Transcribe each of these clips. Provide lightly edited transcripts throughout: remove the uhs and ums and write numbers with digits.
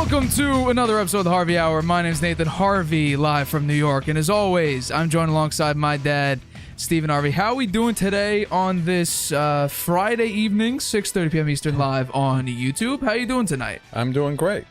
Welcome to another episode of the Harvey Hour. My name is Nathan Harvey, live from New York. And as always, I'm joined alongside my dad, Stephen Harvey. How are we doing today on this Friday evening, 6:30 p.m. Eastern, live on YouTube? How are you doing tonight? I'm doing great.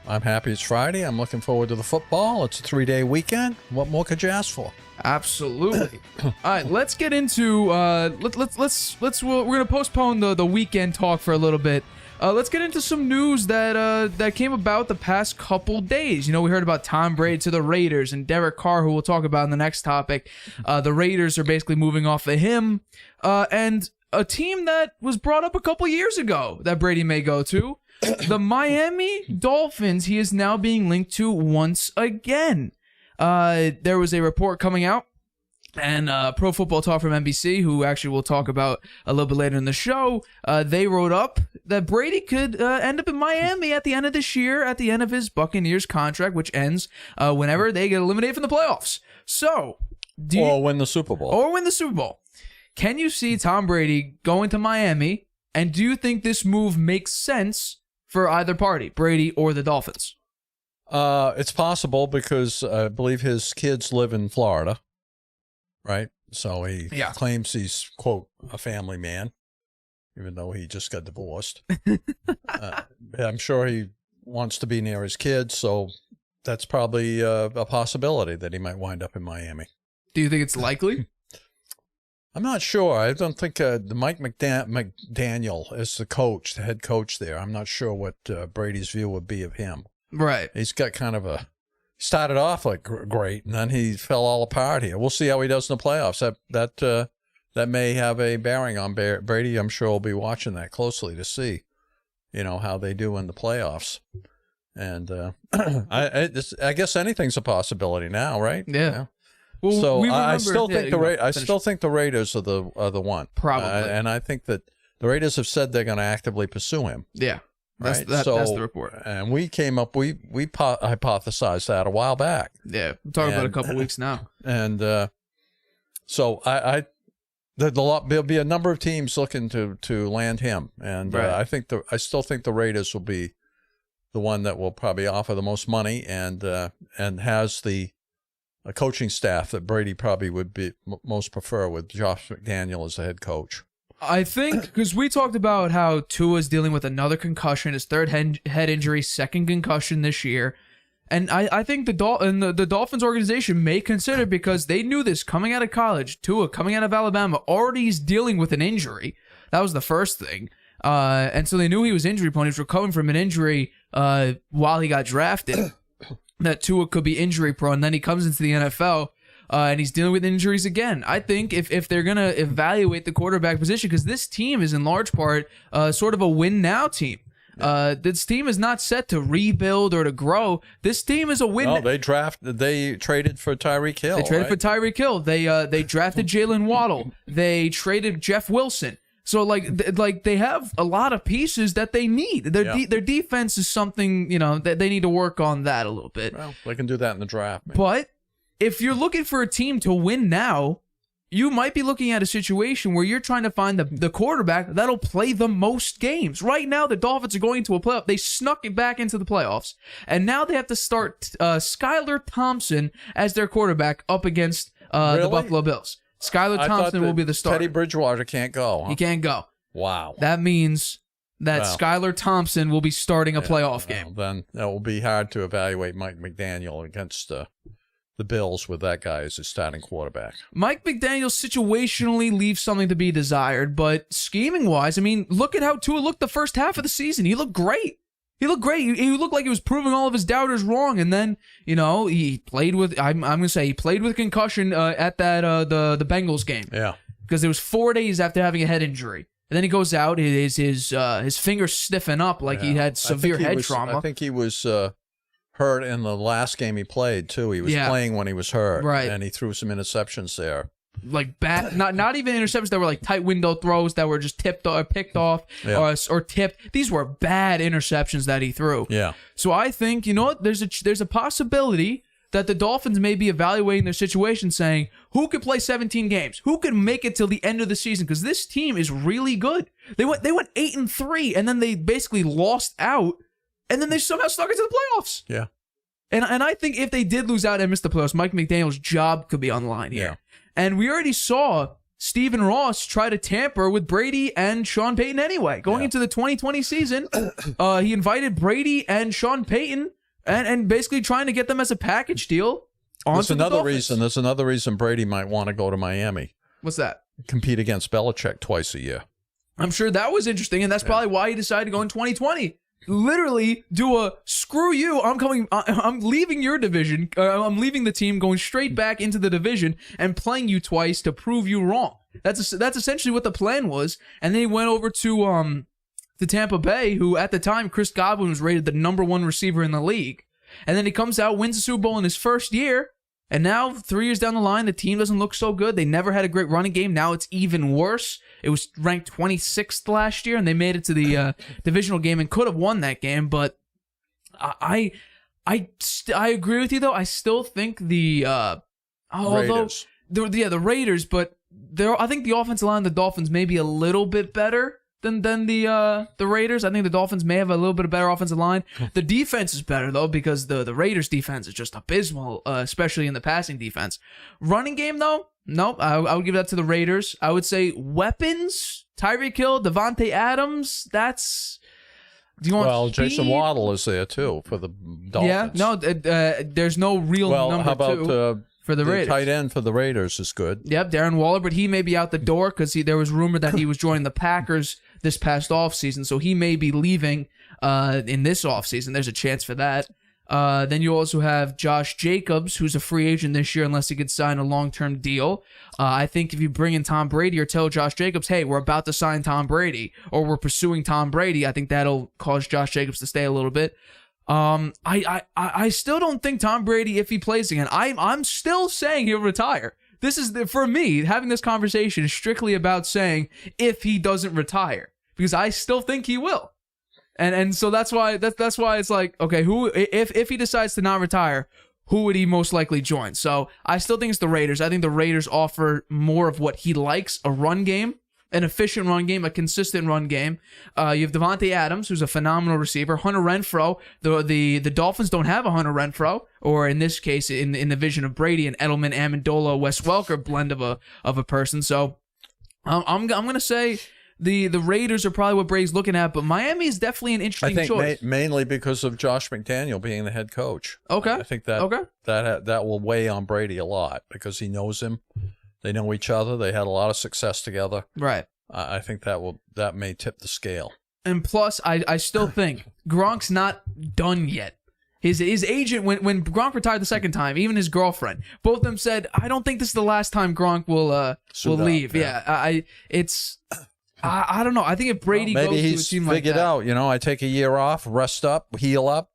I'm happy it's Friday. I'm looking forward to the football. It's a 3-day weekend. What more could you ask for? Absolutely. All right, let's get into we're gonna postpone the weekend talk for a little bit. Let's get into some news that came about the past couple days. You know, we heard about Tom Brady to the Raiders and Derek Carr, who we'll talk about in the next topic. The Raiders are basically moving off of him, and a team that was brought up a couple years ago that Brady may go to, the Miami Dolphins. He is now being linked to once again. There was a report coming out, and Pro Football Talk from NBC, who actually we'll talk about a little bit later in the show, they wrote up that Brady could end up in Miami at the end of this year, at the end of his Buccaneers contract, which ends whenever they get eliminated from the playoffs. So, or win the Super Bowl. Can you see Tom Brady going to Miami, and do you think this move makes sense for either party, Brady or the Dolphins? It's possible because I believe his kids live in Florida, right? So he claims he's, quote, a family man, even though he just got divorced. I'm sure he wants to be near his kids, so that's probably a possibility that he might wind up in Miami. Do you think it's likely? I'm not sure. I don't think Mike McDaniel is the head coach there. I'm not sure what Brady's view would be of him. Right. He's got kind of started off like great, and then he fell all apart here. We'll see how he does in the playoffs. That may have a bearing on Brady. I'm sure we'll be watching that closely to see, how they do in the playoffs. And I guess anything's a possibility now, right? Yeah. Well, so I still think the Raiders are the one. Probably. And I think that the Raiders have said they're going to actively pursue him. Yeah. Right? That's the report. And we hypothesized that a while back. Yeah, we're talking about a couple weeks now. And so there'll be a number of teams looking to land him. And right. I still think the Raiders will be the one that will probably offer the most money and has a coaching staff that Brady probably would be most prefer, with Josh McDaniel as the head coach. I think, because we talked about how Tua's dealing with another concussion, his third head injury, second concussion this year. And I think the Dolphins organization may consider, because they knew this coming out of college, Tua coming out of Alabama, already is dealing with an injury. That was the first thing. And so they knew he was injury prone. He was recovering from an injury while he got drafted, that Tua could be injury prone. Then he comes into the NFL. And he's dealing with injuries again. I think if they're going to evaluate the quarterback position, because this team is in large part sort of a win-now team. This team is not set to rebuild or to grow. This team is a win. No, they traded for Tyreek Hill. They traded for Tyreek Hill. They drafted Jalen Waddle. They traded Jeff Wilson. So they have a lot of pieces that they need. Their defense is something, that they need to work on that a little bit. Well, they can do that in the draft. Maybe. But if you're looking for a team to win now, you might be looking at a situation where you're trying to find the quarterback that'll play the most games. Right now, the Dolphins are going to a playoff. They snuck it back into the playoffs, and now they have to start Skylar Thompson as their quarterback up against the Buffalo Bills. Skylar Thompson will be the starter. Teddy Bridgewater can't go. Huh? He can't go. Wow. That means that Skylar Thompson will be starting a playoff game. Then it will be hard to evaluate Mike McDaniel against the Bills with that guy as his starting quarterback. Mike McDaniel situationally leaves something to be desired, but scheming-wise, look at how Tua looked the first half of the season. He looked great. He looked like he was proving all of his doubters wrong, and then, he played with, I'm going to say, he played with concussion at that the Bengals game. Yeah. Because it was 4 days after having a head injury. And then he goes out, his fingers stiffen up like he had severe head trauma. I think he was hurt in the last game he played too. He was playing when he was hurt, right? And he threw some interceptions there, like bad, not even interceptions that were like tight window throws that were just tipped or picked off or tipped. These were bad interceptions that he threw. Yeah. So I think there's a possibility that the Dolphins may be evaluating their situation, saying who could play 17 games, who could make it till the end of the season, because this team is really good. They went 8-3, and then they basically lost out and then they somehow snuck into the playoffs. Yeah. And I think if they did lose out and miss the playoffs, Mike McDaniel's job could be on the line here. Yeah. And we already saw Stephen Ross try to tamper with Brady and Sean Payton anyway. Going into the 2020 season, he invited Brady and Sean Payton and basically trying to get them as a package deal. There's another reason Brady might want to go to Miami. What's that? Compete against Belichick twice a year. I'm sure that was interesting, and that's probably why he decided to go in 2020. Literally do a screw you. I'm leaving your division. I'm leaving the team, going straight back into the division and playing you twice to prove you wrong. That's essentially what the plan was. And then he went over to Tampa Bay, who at the time Chris Godwin was rated the #1 receiver in the league. And then he comes out, wins the Super Bowl in his first year. And now, 3 years down the line, the team doesn't look so good. They never had a great running game. Now it's even worse. It was ranked 26th last year, and they made it to the divisional game and could have won that game. But I agree with you, though. I still think the Raiders. The Raiders, but I think the offensive line of the Dolphins may be a little bit better than the Raiders. I think the Dolphins may have a little bit of better offensive line. The defense is better, though, because the Raiders' defense is just abysmal, especially in the passing defense. Running game, though, nope. I would give that to the Raiders. I would say weapons, Tyreek Hill, Devontae Adams, that's... Do you want speed? Jason Waddle is there, too, for the Dolphins. Yeah, no, there's no real number how about, two. For the Raiders. Tight end for the Raiders is good. Yep, Darren Waller, but he may be out the door because there was rumor that he was joining the Packers this past offseason, so he may be leaving in this offseason. There's a chance for that. Then you also have Josh Jacobs, who's a free agent this year unless he could sign a long-term deal. I think if you bring in Tom Brady or tell Josh Jacobs, hey, we're about to sign Tom Brady, or we're pursuing Tom Brady, I think that'll cause Josh Jacobs to stay a little bit. I still don't think Tom Brady, if he plays again, I'm still saying he'll retire. This is for me, having this conversation is strictly about saying if he doesn't retire, because I still think he will. And so that's why it's like, okay, who if he decides to not retire, who would he most likely join? So I still think it's the Raiders. I think the Raiders offer more of what he likes, a run game. An efficient run game, a consistent run game. You have Devontae Adams, who's a phenomenal receiver. Hunter Renfrow. The Dolphins don't have a Hunter Renfrow, or in this case, in the vision of Brady, an Edelman, Amendola, Wes Welker blend of a person. So I'm gonna say the Raiders are probably what Brady's looking at, but Miami is definitely an interesting choice. Mainly because of Josh McDaniel being the head coach. Okay. I think that will weigh on Brady a lot because he knows him. They know each other. They had a lot of success together. Right. I think that may tip the scale. And plus, I still think Gronk's not done yet. His agent, when Gronk retired the second time, even his girlfriend, both of them said, I don't think this is the last time Gronk will leave. Yeah. I don't know. I think if Brady goes to a team like that. Maybe he's figured out, I take a year off, rest up, heal up,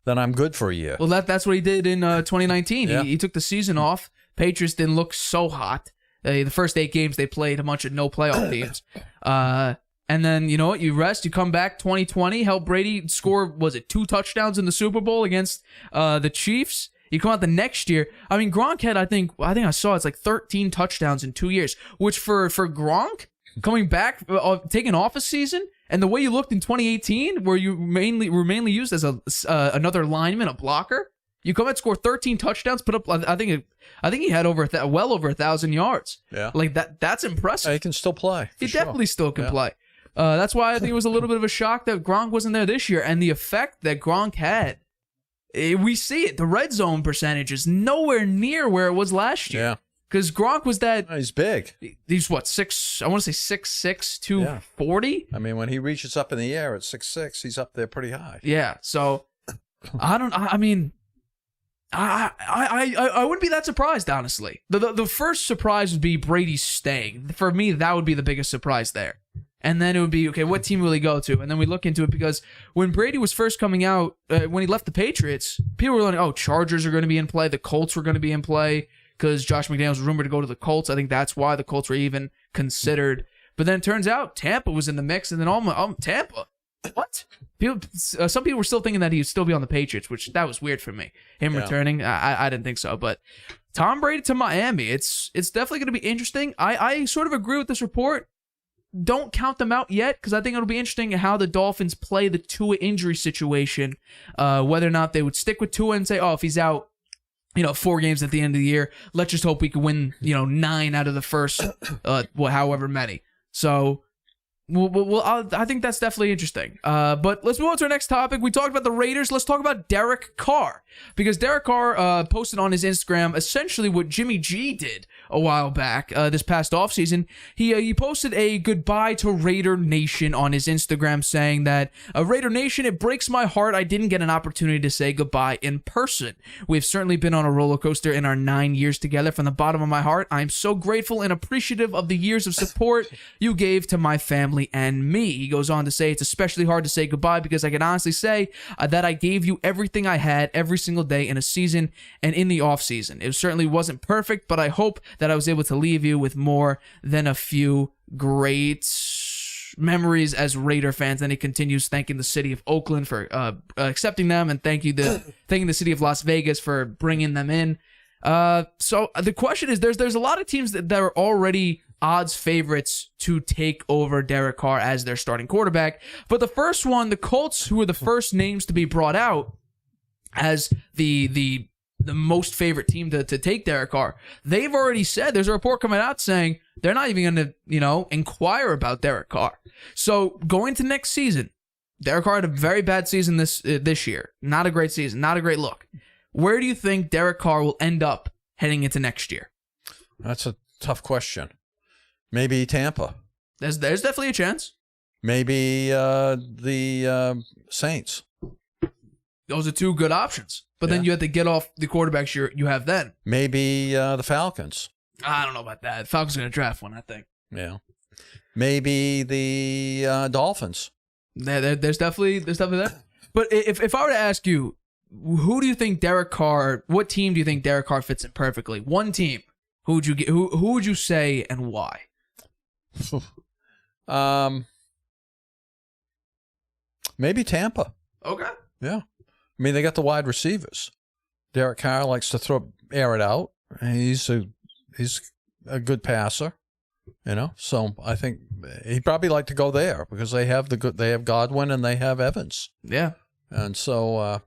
then I'm good for a year. Well, that's what he did in 2019. Yeah. He took the season off. Patriots didn't look so hot. The first 8 games they played, a bunch of no playoff teams. And then, you know what? You rest, you come back 2020, help Brady score, 2 touchdowns in the Super Bowl against the Chiefs? You come out the next year. I mean, Gronk had, I think I saw it's like 13 touchdowns in 2 years, which for Gronk, coming back, taking off a season, and the way you looked in 2018, where you were mainly used as another lineman, a blocker, you come out, score 13 touchdowns, put up, I think he had well over 1,000 yards. Yeah. Like that's impressive. He can still play. He definitely still can play. That's why I think it was a little bit of a shock that Gronk wasn't there this year, and the effect that Gronk had. We see it. The red zone percentage is nowhere near where it was last year. Yeah. Because Gronk was that. He's big. He's what, 6? I want to say 6'6", 240. I mean, when he reaches up in the air at 6'6", he's up there pretty high. Yeah. So I wouldn't be that surprised, honestly. The first surprise would be Brady staying. For me, that would be the biggest surprise there. And then it would be, okay, what team will he go to? And then we look into it because when Brady was first coming out, when he left the Patriots, people were like, oh, Chargers are going to be in play. The Colts were going to be in play because Josh McDaniels was rumored to go to the Colts. I think that's why the Colts were even considered. But then it turns out Tampa was in the mix, and then Tampa? What? Some people were still thinking that he would still be on the Patriots, which that was weird for me. Him returning, I didn't think so. But Tom Brady to Miami, it's definitely going to be interesting. I sort of agree with this report. don't count them out yet because I think it'll be interesting how the Dolphins play the Tua injury situation, whether or not they would stick with Tua and say, oh, if he's out, 4 games at the end of the year, let's just hope we can win, 9 out of the first, however many. So, I think that's definitely interesting. But let's move on to our next topic. We talked about the Raiders. Let's talk about Derek Carr. Because Derek Carr posted on his Instagram essentially what Jimmy G did a while back, this past offseason. He posted a goodbye to Raider Nation on his Instagram saying that, Raider Nation, it breaks my heart I didn't get an opportunity to say goodbye in person. We've certainly been on a roller coaster in our 9 years together. From the bottom of my heart, I'm so grateful and appreciative of the years of support you gave to my family and me. He goes on to say, it's especially hard to say goodbye because I can honestly say that I gave you everything I had every single day in a season and in the off season. It certainly wasn't perfect, but I hope that I was able to leave you with more than a few great memories as Raider fans. And he continues thanking the city of Oakland for accepting them, and thanking the city of Las Vegas for bringing them in. So the question is, there's a lot of teams that are already odds favorites to take over Derek Carr as their starting quarterback. But the first one, the Colts, who are the first names to be brought out as the most favorite team to take Derek Carr, they've already said, there's a report coming out saying they're not even going to, inquire about Derek Carr. So going to next season, Derek Carr had a very bad season this year. Not a great season, not a great look. Where do you think Derek Carr will end up heading into next year? That's a tough question. Maybe Tampa. There's definitely a chance. Maybe the Saints. Those are 2 good options. But then you have to get off the quarterbacks you have then. Maybe the Falcons. I don't know about that. Falcons are going to draft one, I think. Yeah. Maybe the Dolphins. There's definitely that. But if I were to ask you, who do you think Derek Carr, what team do you think Derek Carr fits in perfectly? One team. Who would you get? Who would you say and why? Maybe Tampa. Okay. Yeah. I mean, they got the wide receivers. Derek Carr likes to air it out. He's a good passer, So I think he'd probably like to go there because they have Godwin and they have Evans. Yeah. And so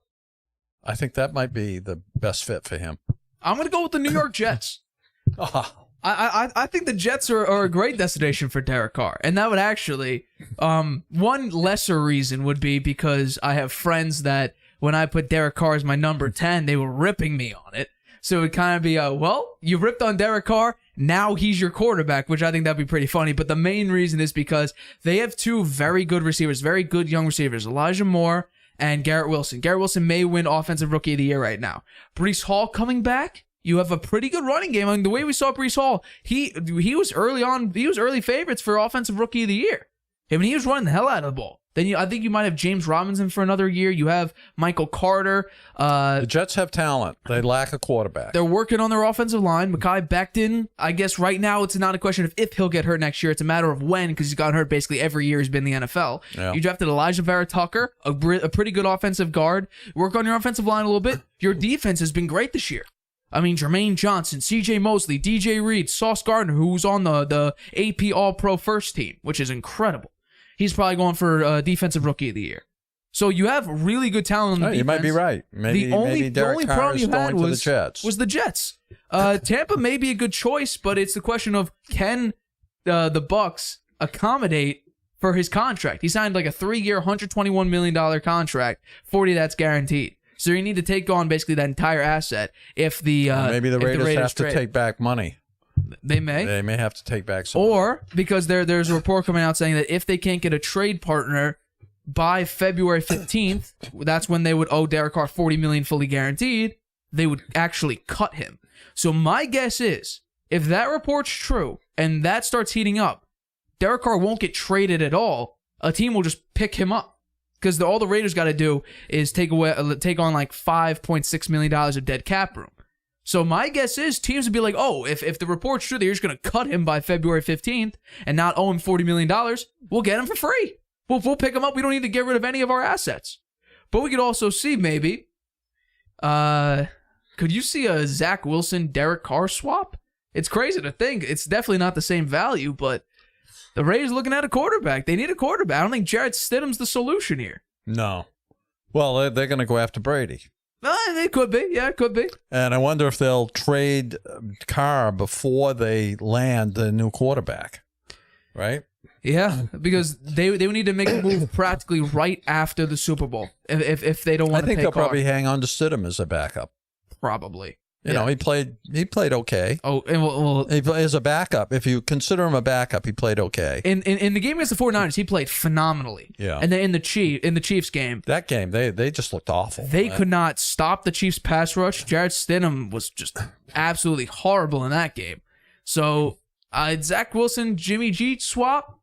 I think that might be the best fit for him. I'm going to go with the New York Jets. I think the Jets are a great destination for Derek Carr. And that would actually, one lesser reason would be because I have friends that when I put Derek Carr as my number 10, they were ripping me on it. So it would kind of be, you ripped on Derek Carr, now he's your quarterback, which I think that'd be pretty funny. But the main reason is because they have 2 very good receivers, very good young receivers, Elijah Moore and Garrett Wilson. Garrett Wilson may win Offensive Rookie of the Year right now. Breece Hall coming back. You have a pretty good running game. I mean, the way we saw Breece Hall, he was early on. He was early favorites for Offensive Rookie of the Year. I mean, he was running the hell out of the ball. Then I think you might have James Robinson for another year. You have Michael Carter. The Jets have talent. They lack a quarterback. They're working on their offensive line. Mekhi Becton, I guess right now it's not a question of if he'll get hurt next year. It's a matter of when, because he's gotten hurt basically every year he's been in the NFL. Yeah. You drafted Elijah Vera Tucker, a pretty good offensive guard. Work on your offensive line a little bit. Your defense has been great this year. I mean, Jermaine Johnson, C.J. Mosley, DJ Reed, Sauce Gardner, who's on the AP All-Pro first team, which is incredible. He's probably going for Defensive Rookie of the Year. So you have really good talent on the defense. You might be right. Maybe the only problem you had was the Jets. Tampa may be a good choice, but it's the question of can the Bucs accommodate for his contract. He signed like a 3-year, $121 million contract, 40 that's guaranteed. So you need to take on basically that entire asset if the maybe the Raiders have to trade. take back money. They may. They may have to take back some. Or because there's a report coming out saying that if they can't get a trade partner by February 15th, that's when they would owe Derek Carr $40 million fully guaranteed, they would actually cut him. So my guess is, if that report's true and that starts heating up, Derek Carr won't get traded at all. A team will just pick him up. Because all the Raiders got to do is take on like $5.6 million of dead cap room. So my guess is teams would be like, oh, if the report's true, they're just going to cut him by February 15th and not owe him $40 million, we'll get him for free. We'll pick him up. We don't need to get rid of any of our assets. But we could also see maybe, could you see a Zach Wilson, Derek Carr swap? It's crazy to think. It's definitely not the same value, but The Rays looking at a quarterback. They need a quarterback. I don't think Jarrett Stidham's the solution here. No. Well, they're going to go after Brady. It could be. Yeah, it could be. And I wonder if they'll trade Carr before they land the new quarterback, right? Yeah, because they would need to make a move practically right after the Super Bowl if they don't want to pay I think they'll Carr. probably hang on to Stidham as a backup. Probably. You know, he played okay. Oh, and well, As a backup, if you consider him a backup, he played okay. In the game against the 49ers, he played phenomenally. Yeah. And then in the Chiefs game, That game, they just looked awful. they could not stop the Chiefs pass rush. Jarrett Stidham was just absolutely horrible in that game. So, Zach Wilson, Jimmy G swap,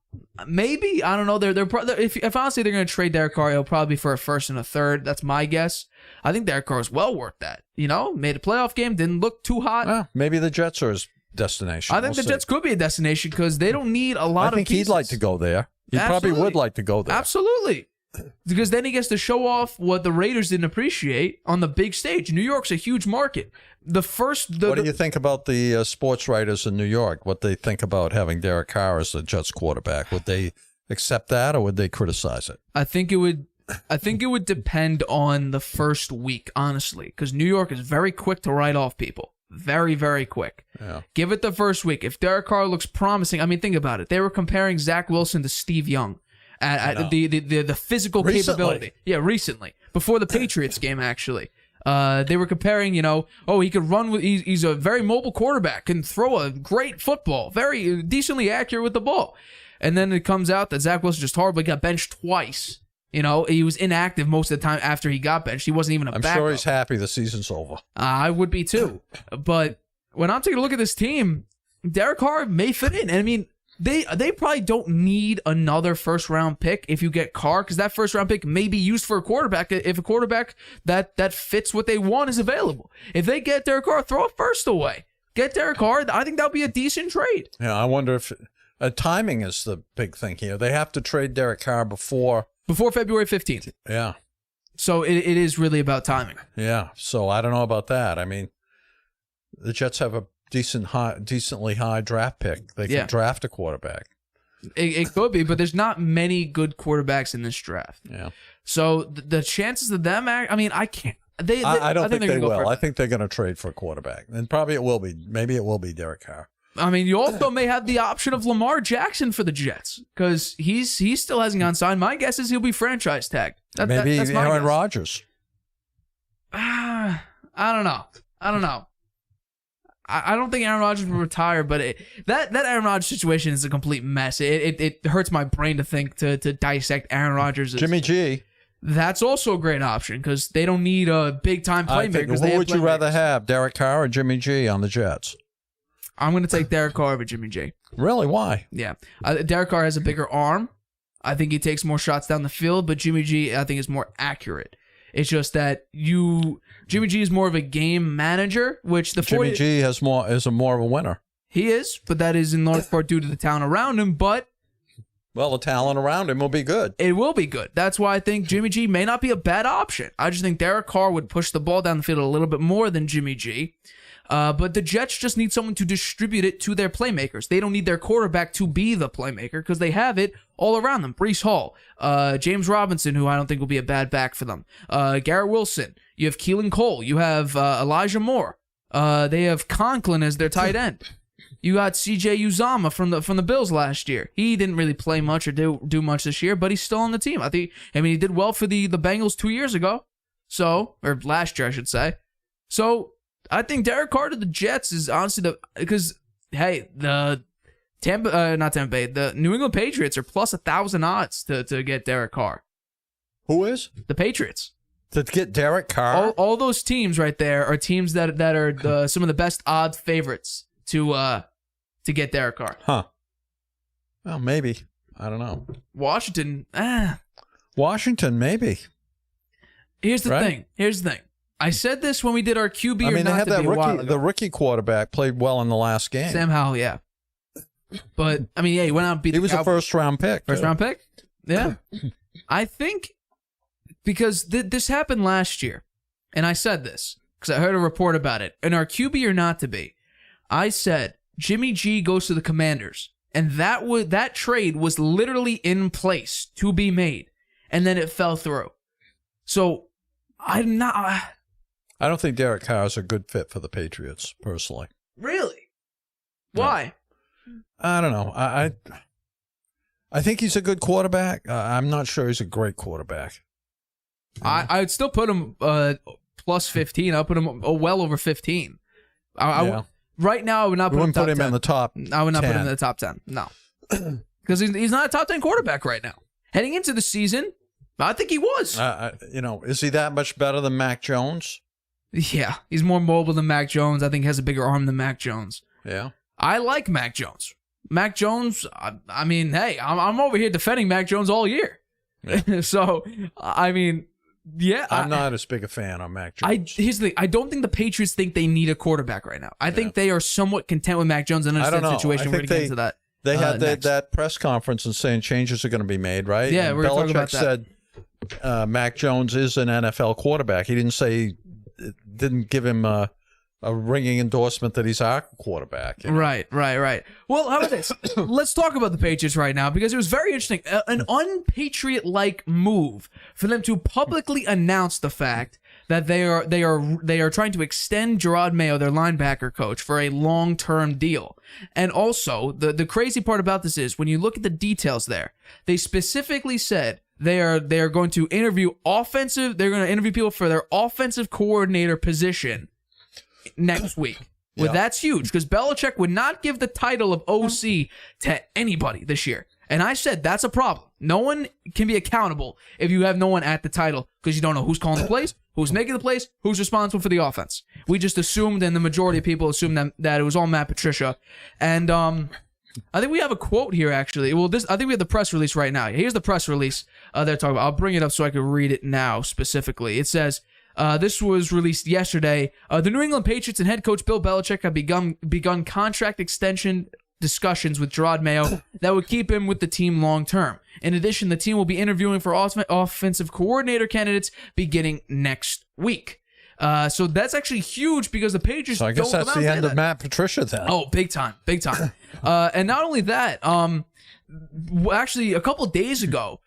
maybe. I don't know. If honestly they're going to trade Derek Carr, it'll probably be for a first and a third. That's my guess. I think Derek Carr is well worth that. You know, made a playoff game, didn't look too hot. Well, maybe the Jets are his destination. I think the Jets could be a destination because they don't need a lot of I think pieces. he'd like to go there. He probably would like to go there. Absolutely. Because then he gets to show off what the Raiders didn't appreciate on the big stage. New York's a huge market. What do you think about the sports writers in New York? What they think about having Derek Carr as the Jets quarterback? Would they accept that or would they criticize it? I think it would depend on the first week, honestly, because New York is very quick to write off people. Very, very quick. Yeah. Give it the first week. If Derek Carr looks promising, I mean, think about it. They were comparing Zach Wilson to Steve Young at the physical capability. Yeah, recently. Before the Patriots game, actually. They were comparing, he could run. He's a very mobile quarterback, can throw a great football, very decently accurate with the ball. And then it comes out that Zach Wilson just horribly got benched twice. He was inactive most of the time after he got benched. He wasn't even a backup. I'm sure he's happy the season's over. I would be too. But when I'm taking a look at this team, Derek Carr may fit in. And I mean, they probably don't need another first-round pick if you get Carr, because that first-round pick may be used for a quarterback if a quarterback that fits what they want is available. If they get Derek Carr, throw a first away. Get Derek Carr. I think that'll be a decent trade. Yeah, I wonder if timing is the big thing here. They have to trade Derek Carr before February 15th. Yeah. So it is really about timing. Yeah. So I don't know about that. I mean, the Jets have a decently high draft pick. They can draft a quarterback. It could be, but there's not many good quarterbacks in this draft. Yeah. So the chances of them, I can't. I don't think they will. I think they're going to trade for a quarterback. And probably it will be. Maybe it will be Derek Carr. I mean, you also may have the option of Lamar Jackson for the Jets because he still hasn't gone signed. My guess is he'll be franchise tagged. Maybe Aaron Rodgers. I don't know. I don't think Aaron Rodgers will retire, but that Aaron Rodgers situation is a complete mess. It hurts my brain to think to dissect Aaron Rodgers. Jimmy G. That's also a great option because they don't need a big-time playmaker. Who would you rather have, Derek Carr or Jimmy G on the Jets? I'm going to take Derek Carr over Jimmy G. Really? Why? Yeah. Derek Carr has a bigger arm. I think he takes more shots down the field, but Jimmy G, I think, is more accurate. It's just that Jimmy G is more of a game manager, which Jimmy G is more of a winner. He is, but that is in large part due to the talent around him, but well, the talent around him will be good. It will be good. That's why I think Jimmy G may not be a bad option. I just think Derek Carr would push the ball down the field a little bit more than Jimmy G. But the Jets just need someone to distribute it to their playmakers. They don't need their quarterback to be the playmaker because they have it all around them. Breece Hall, James Robinson, who I don't think will be a bad back for them. Garrett Wilson. You have Keelan Cole. You have Elijah Moore. They have Conklin as their tight end. You got C.J. Uzomah from the Bills last year. He didn't really play much or do much this year, but he's still on the team. He did well for the Bengals 2 years ago. Or last year, I should say. So I think Derek Carr to the Jets is honestly because the the New England Patriots are plus 1,000 odds to get Derek Carr. Who is? The Patriots. To get Derek Carr? All those teams right there are teams that are some of the best odds favorites to get Derek Carr. Huh. Well, maybe. I don't know. Washington, Washington, maybe. Here's the thing. I said this when we did our QB or they not have to that be a while rookie. ago. The rookie quarterback played well in the last game. Sam Howell, yeah. But, he went out and beat the Cowboys. He was a first-round pick. First-round pick? Yeah. I think because this happened last year, and I said this because I heard a report about it. In our QB or not to be, I said Jimmy G goes to the Commanders, and that trade was literally in place to be made, and then it fell through. So I don't think Derek Carr is a good fit for the Patriots, personally. Really? Why? I don't know. I think he's a good quarterback. I'm not sure he's a great quarterback. I would still put him plus 15. I'll put him well over 15. Right now, I would not put him in the top 10. I would not put him in the top 10. No. Because he's not a top 10 quarterback right now. Heading into the season, I think he was. Is he that much better than Mac Jones? Yeah, he's more mobile than Mac Jones. I think he has a bigger arm than Mac Jones. Yeah. I like Mac Jones. Mac Jones, I mean, hey, I'm over here defending Mac Jones all year. Yeah. So, I mean, yeah. I'm not as big a fan of Mac Jones. Here's the thing. I don't think the Patriots think they need a quarterback right now. I think they are somewhat content with Mac Jones and understand the situation. We're going to get into that. They had that press conference and saying changes are going to be made, right? Yeah, and we're going to talk about that. said Mac Jones is an NFL quarterback. He didn't give him a ringing endorsement that he's our quarterback. You know? Right. Well, how about this? Let's talk about the Patriots right now because it was very interesting. An unpatriot-like move for them to publicly announce the fact that they are trying to extend Gerard Mayo, their linebacker coach, for a long-term deal. And also, the crazy part about this is when you look at the details there, they specifically said they are going to interview people for their offensive coordinator position next week. Well, that's huge because Belichick would not give the title of OC to anybody this year. And I said that's a problem. No one can be accountable if you have no one at the title because you don't know who's calling the plays, who's making the plays, who's responsible for the offense. We just assumed, and the majority of people assumed that it was all Matt Patricia. And I think we have a quote here, actually. Well, I think we have the press release right now. Here's the press release they're talking about. I'll bring it up so I can read it now specifically. It says, this was released yesterday. The New England Patriots and head coach Bill Belichick have begun contract extension discussions with Gerard Mayo that would keep him with the team long term. In addition, the team will be interviewing for offensive coordinator candidates beginning next week. So that's actually huge because the Patriots. So I guess that's the end of Matt Patricia then. Oh, big time. And not only that, actually a couple of days ago,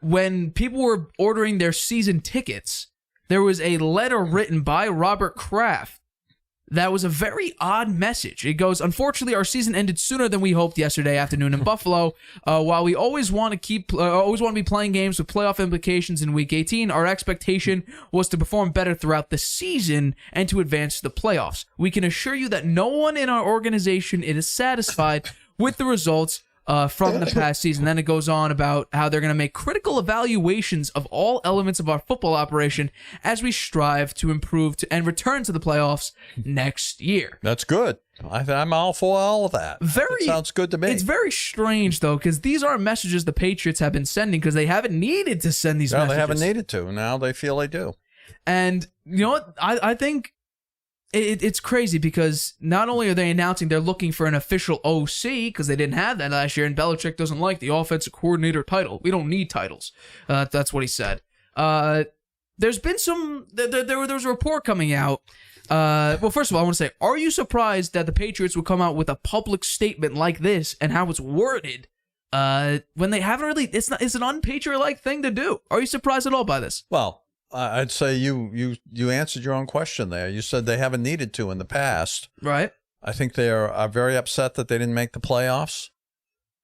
when people were ordering their season tickets, there was a letter written by Robert Kraft that was a very odd message. It goes, unfortunately, our season ended sooner than we hoped yesterday afternoon in Buffalo. While we always want to be playing games with playoff implications in Week 18, our expectation was to perform better throughout the season and to advance to the playoffs. We can assure you that no one in our organization is satisfied with the results from the past season. Then it goes on about how they're going to make critical evaluations of all elements of our football operation as we strive to improve and return to the playoffs next year. That's good. I'm all for all of that. That sounds good to me. It's very strange, though, because these aren't messages the Patriots have been sending because they haven't needed to send these messages. They haven't needed to. Now they feel they do. And you know what? I think it's crazy because not only are they announcing they're looking for an official OC because they didn't have that last year, and Belichick doesn't like the offensive coordinator title. We don't need titles. That's what he said. There's been there was a report coming out. Well, first of all, I want to say, are you surprised that the Patriots would come out with a public statement like this and how it's worded when they haven't really? It's an unpatriot-like thing to do. Are you surprised at all by this? Well, I'd say you answered your own question there. You said they haven't needed to in the past. Right. I think they are very upset that they didn't make the playoffs.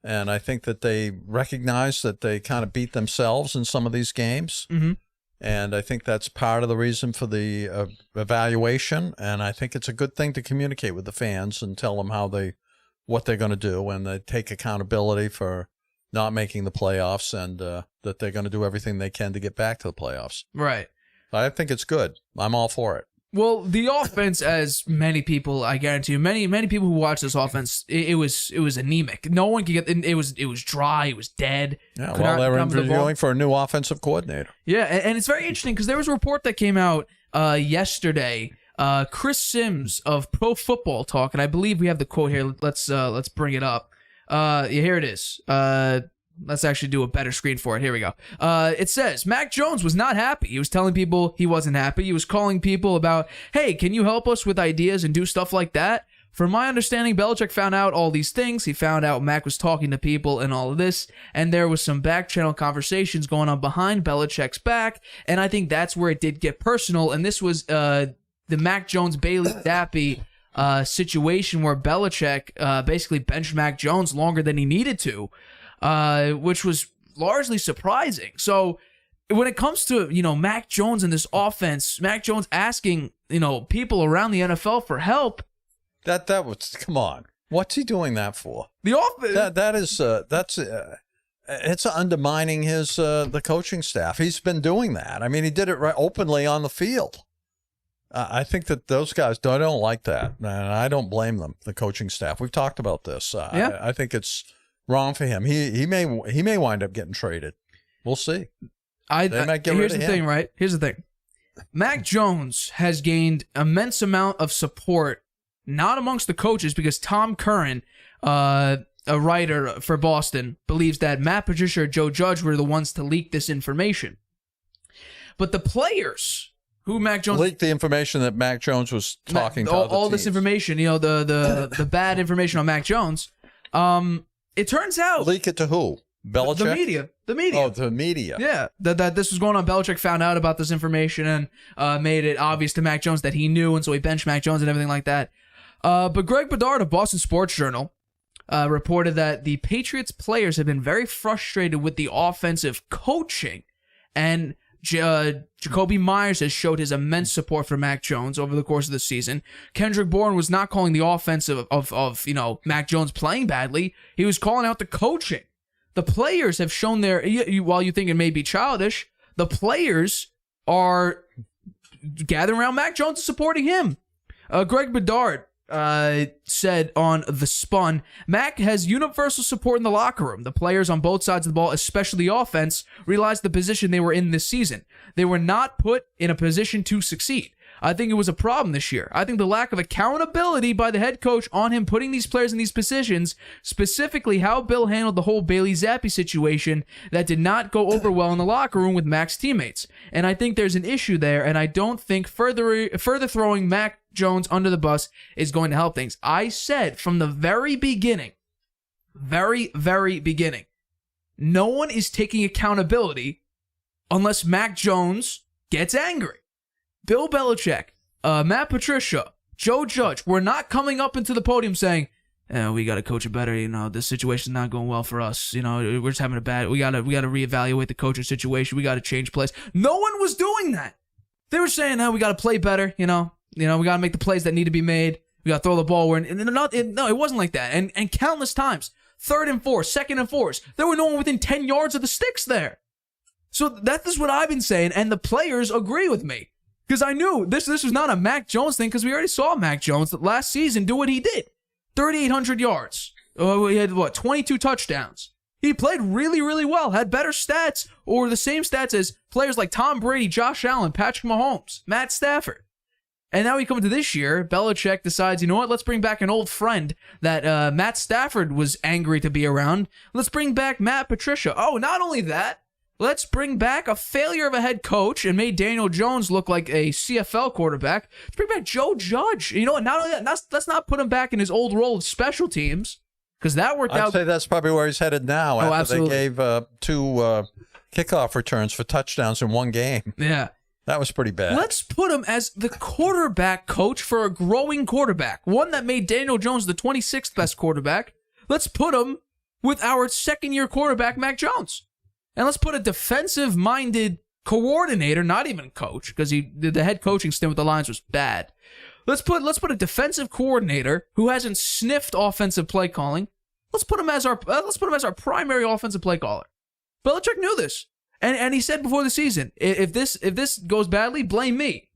And I think that they recognize that they kind of beat themselves in some of these games. Mm-hmm. And I think that's part of the reason for the evaluation. And I think it's a good thing to communicate with the fans and tell them what they're going to do, and they take accountability for not making the playoffs, and that they're going to do everything they can to get back to the playoffs. Right. I think it's good. I'm all for it. Well, the offense, as many people, I guarantee you, many people who watch this offense, it was anemic. No one could get it. It was dry. It was dead. Yeah. Well, they were interviewing for a new offensive coordinator. Yeah, and it's very interesting because there was a report that came out yesterday. Chris Sims of Pro Football Talk, and I believe we have the quote here. Let's bring it up. Here it is. Let's actually do a better screen for it. Here we go. It says, Mac Jones was not happy. He was telling people he wasn't happy. He was calling people about, hey, can you help us with ideas and do stuff like that? From my understanding, Belichick found out all these things. He found out Mac was talking to people and all of this, and there was some back-channel conversations going on behind Belichick's back, and I think that's where it did get personal, and this was the Mac Jones-Bailey Zappi situation where Belichick basically benched Mac Jones longer than he needed to, which was largely surprising. So when it comes to, Mac Jones and this offense, Mac Jones asking, people around the NFL for help, That was, come on. What's he doing that for? the offense. It's undermining his the coaching staff. He's been doing that. I mean, he did it right openly on the field. I think that those guys don't like that, and I don't blame them. The coaching staff. We've talked about this. I think it's wrong for him. He may wind up getting traded. We'll see. They might get rid of him. Thing, right? Here's the thing. Mac Jones has gained immense amount of support, not amongst the coaches, because Tom Curran, a writer for Boston, believes that Matt Patricia or Joe Judge were the ones to leak this information. But the players who Mac Jones leaked the information that Mac Jones was talking to all this information, the bad information on Mac Jones. It turns out leak it to who? Belichick? The media. Oh, the media. Yeah, that this was going on. Belichick found out about this information and made it obvious to Mac Jones that he knew, and so he benched Mac Jones and everything like that. But Greg Bedard of Boston Sports Journal reported that the Patriots players have been very frustrated with the offensive coaching, and Jacoby Myers has showed his immense support for Mac Jones over the course of the season. Kendrick Bourne was not calling the offensive of Mac Jones playing badly. He was calling out the coaching. The players have shown their, while you think it may be childish, the players are gathering around Mac Jones and supporting him. Greg Bedard said on The Spun, Mac has universal support in the locker room. The players on both sides of the ball, especially the offense, realized the position they were in this season. They were not put in a position to succeed. I think it was a problem this year. I think the lack of accountability by the head coach on him putting these players in these positions, specifically how Bill handled the whole Bailey Zappi situation, that did not go over well in the locker room with Mac's teammates. And I think there's an issue there, and I don't think further throwing Mac Jones under the bus is going to help things. I said from the very beginning, no one is taking accountability unless Mac Jones gets angry. Bill Belichick, Matt Patricia, Joe Judge, we're not coming up into the podium saying, we got to coach it better. This situation's not going well for us. We're just having a bad. We got to reevaluate the coaching situation. We got to change plays. No one was doing that. They were saying, we got to play better. We got to make the plays that need to be made. We got to throw the ball where. No, it wasn't like that. And countless times, 3rd and 4, 2nd and 4s, there were no one within 10 yards of the sticks there. So that is what I've been saying, and the players agree with me. Because I knew this was not a Mac Jones thing, because we already saw Mac Jones last season do what he did. 3,800 yards. He had, 22 touchdowns. He played really, really well, had better stats, or the same stats as players like Tom Brady, Josh Allen, Patrick Mahomes, Matt Stafford. And now we come into this year, Belichick decides, let's bring back an old friend that Matt Stafford was angry to be around. Let's bring back Matt Patricia. Oh, not only that, let's bring back a failure of a head coach and made Daniel Jones look like a CFL quarterback. Let's bring back Joe Judge. You know what? Not only that, let's not put him back in his old role of special teams, because that worked out. I'd say that's probably where he's headed now. After absolutely. They gave 2 kickoff returns for touchdowns in one game. Yeah. That was pretty bad. Let's put him as the quarterback coach for a growing quarterback, one that made Daniel Jones the 26th best quarterback. Let's put him with our second-year quarterback, Mac Jones. And let's put a defensive-minded coordinator, not even coach, because the head coaching stint with the Lions was bad. Let's put a defensive coordinator who hasn't sniffed offensive play calling. Let's put him as our primary offensive play caller. Belichick knew this, and he said before the season, if this goes badly, blame me.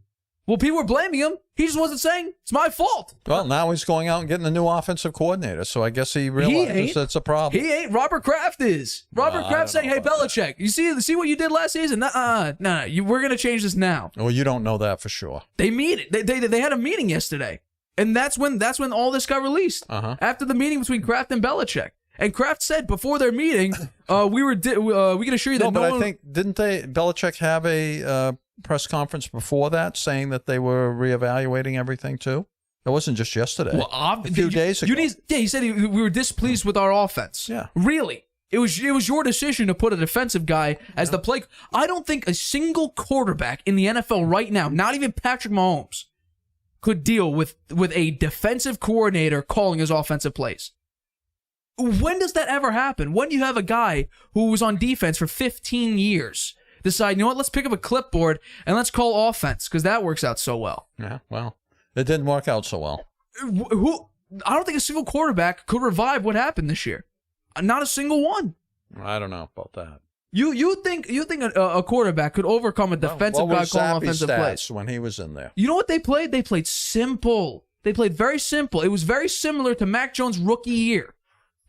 Well, people were blaming him. He just wasn't saying, it's my fault. Well, now he's going out and getting a new offensive coordinator, so I guess he realizes it's a problem. He ain't. Robert Kraft is. Robert Kraft saying, hey, Belichick, you see what you did last season? No, we're going to change this now. Well, you don't know that for sure. They meet it. They had a meeting yesterday, and that's when all this got released. After the meeting between Kraft and Belichick. And Kraft said before their meeting, we can assure you that I think, didn't Belichick have a press conference before that saying that they were reevaluating everything too? That wasn't just yesterday. Well, a few days ago. He said we were displeased with our offense. Yeah. Really? It was your decision to put a defensive guy as the play. I don't think a single quarterback in the NFL right now, not even Patrick Mahomes, could deal with a defensive coordinator calling his offensive plays. When does that ever happen? When do you have a guy who was on defense for 15 years decide, you know what, let's pick up a clipboard and let's call offense because that works out so well. Yeah, well, it didn't work out so well. I don't think a single quarterback could revive what happened this year. Not a single one. I don't know about that. You think a quarterback could overcome a defensive guy calling offensive plays when he was in there? You know what they played? They played simple. They played very simple. It was very similar to Mac Jones' rookie year,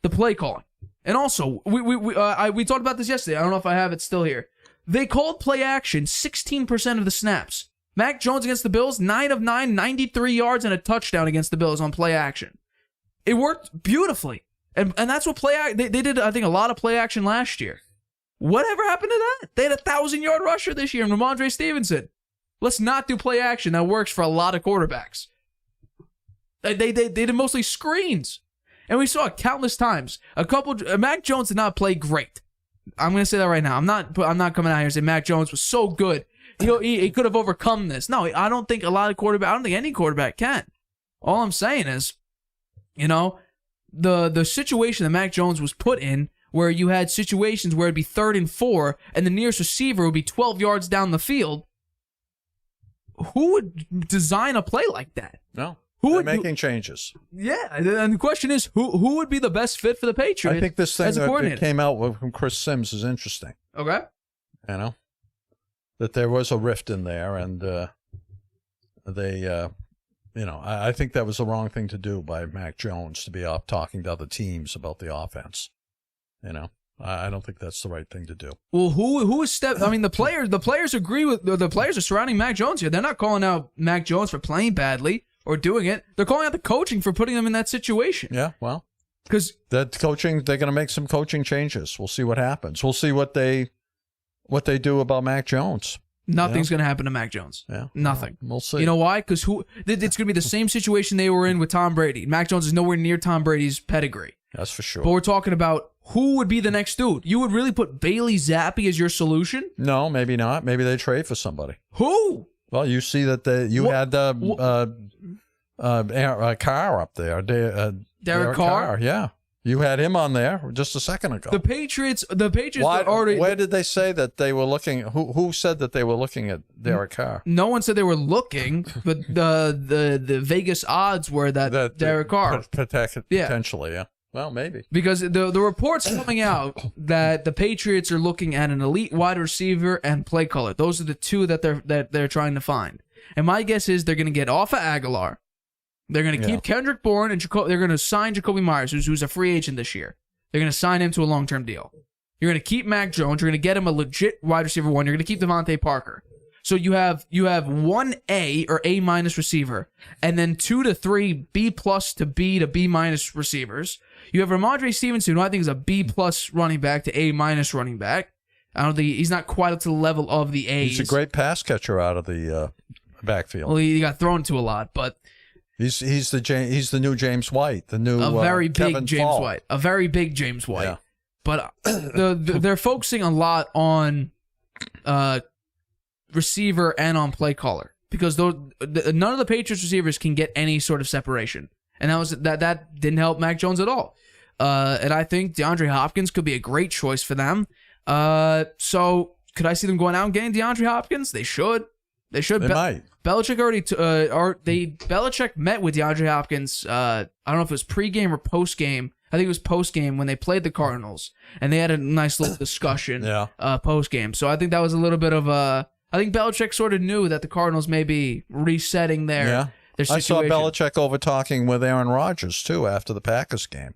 the play calling. And also, we talked about this yesterday. I don't know if I have it still here. They called play action 16% of the snaps. Mac Jones against the Bills, 9 of 9, 93 yards and a touchdown against the Bills on play action. It worked beautifully. And that's what they did, I think, a lot of play action last year. Whatever happened to that? They had a 1,000-yard rusher this year in Ramondre Stevenson. Let's not do play action. That works for a lot of quarterbacks. They did mostly screens. And we saw it countless times. Mac Jones did not play great. I'm going to say that right now. I'm not coming out here and saying Mac Jones was so good. He could have overcome this. No, I don't think I don't think any quarterback can. All I'm saying is, the situation that Mac Jones was put in, where you had situations where it'd be 3rd and 4, and the nearest receiver would be 12 yards down the field. Who would design a play like that? No. They're making changes. Yeah, and the question is, who would be the best fit for the Patriots? I think this thing that came out from Chris Sims is interesting. Okay. That there was a rift in there, and I think that was the wrong thing to do by Mac Jones, to be up talking to other teams about the offense. I don't think that's the right thing to do. Well, who is the players agree with the players are surrounding Mac Jones here. They're not calling out Mac Jones for playing badly or doing it. They're calling out the coaching for putting them in that situation. Yeah, well, because that coaching, they're going to make some coaching changes. We'll see what happens. We'll see what they do about Mac Jones. Nothing's going to happen to Mac Jones. Yeah, nothing. We'll see. You know why? Because it's going to be the same situation they were in with Tom Brady. Mac Jones is nowhere near Tom Brady's pedigree. That's for sure. But we're talking about who would be the next dude. You would really put Bailey Zappi as your solution? No, maybe not. Maybe they trade for somebody. Who? Well, you see that had Carr up there. Derek Carr? Yeah. You had him on there just a second ago. The Patriots already... Where did they say that they were looking... Who said that they were looking at Derek Carr? No one said they were looking, but the Vegas odds were that Derek Carr... Potentially, yeah. Well, maybe. Because the reports coming out that the Patriots are looking at an elite wide receiver and play caller. Those are the two that they're trying to find. And my guess is they're going to get off of Aguilar. They're going to keep Kendrick Bourne, and they're going to sign Jacoby Myers, who's a free agent this year. They're going to sign him to a long-term deal. You're going to keep Mac Jones. You're going to get him a legit wide receiver one. You're going to keep Devontae Parker. So you have 1 A or A- receiver, and then 2 to 3 B+ to B to B- receivers. You have Ramondre Stevenson, who I think is a B+ running back to A- running back. I don't think he's not quite up to the level of the A's. He's a great pass catcher out of the backfield. Well, he got thrown to a lot, but he's the new James White, the new a very big Kevin James Falk. White, a very big James White. Yeah. But they're focusing a lot on receiver and on play caller because none of the Patriots receivers can get any sort of separation, and that didn't help Mac Jones at all. And I think DeAndre Hopkins could be a great choice for them. So could I see them going out and getting DeAndre Hopkins? They should. They might. Belichick Belichick met with DeAndre Hopkins. I don't know if it was pregame or postgame. I think it was postgame when they played the Cardinals, and they had a nice little discussion. Postgame. So I think that was a little bit of a. I think Belichick sort of knew that the Cardinals may be resetting their situation. I saw Belichick over talking with Aaron Rodgers too after the Packers game.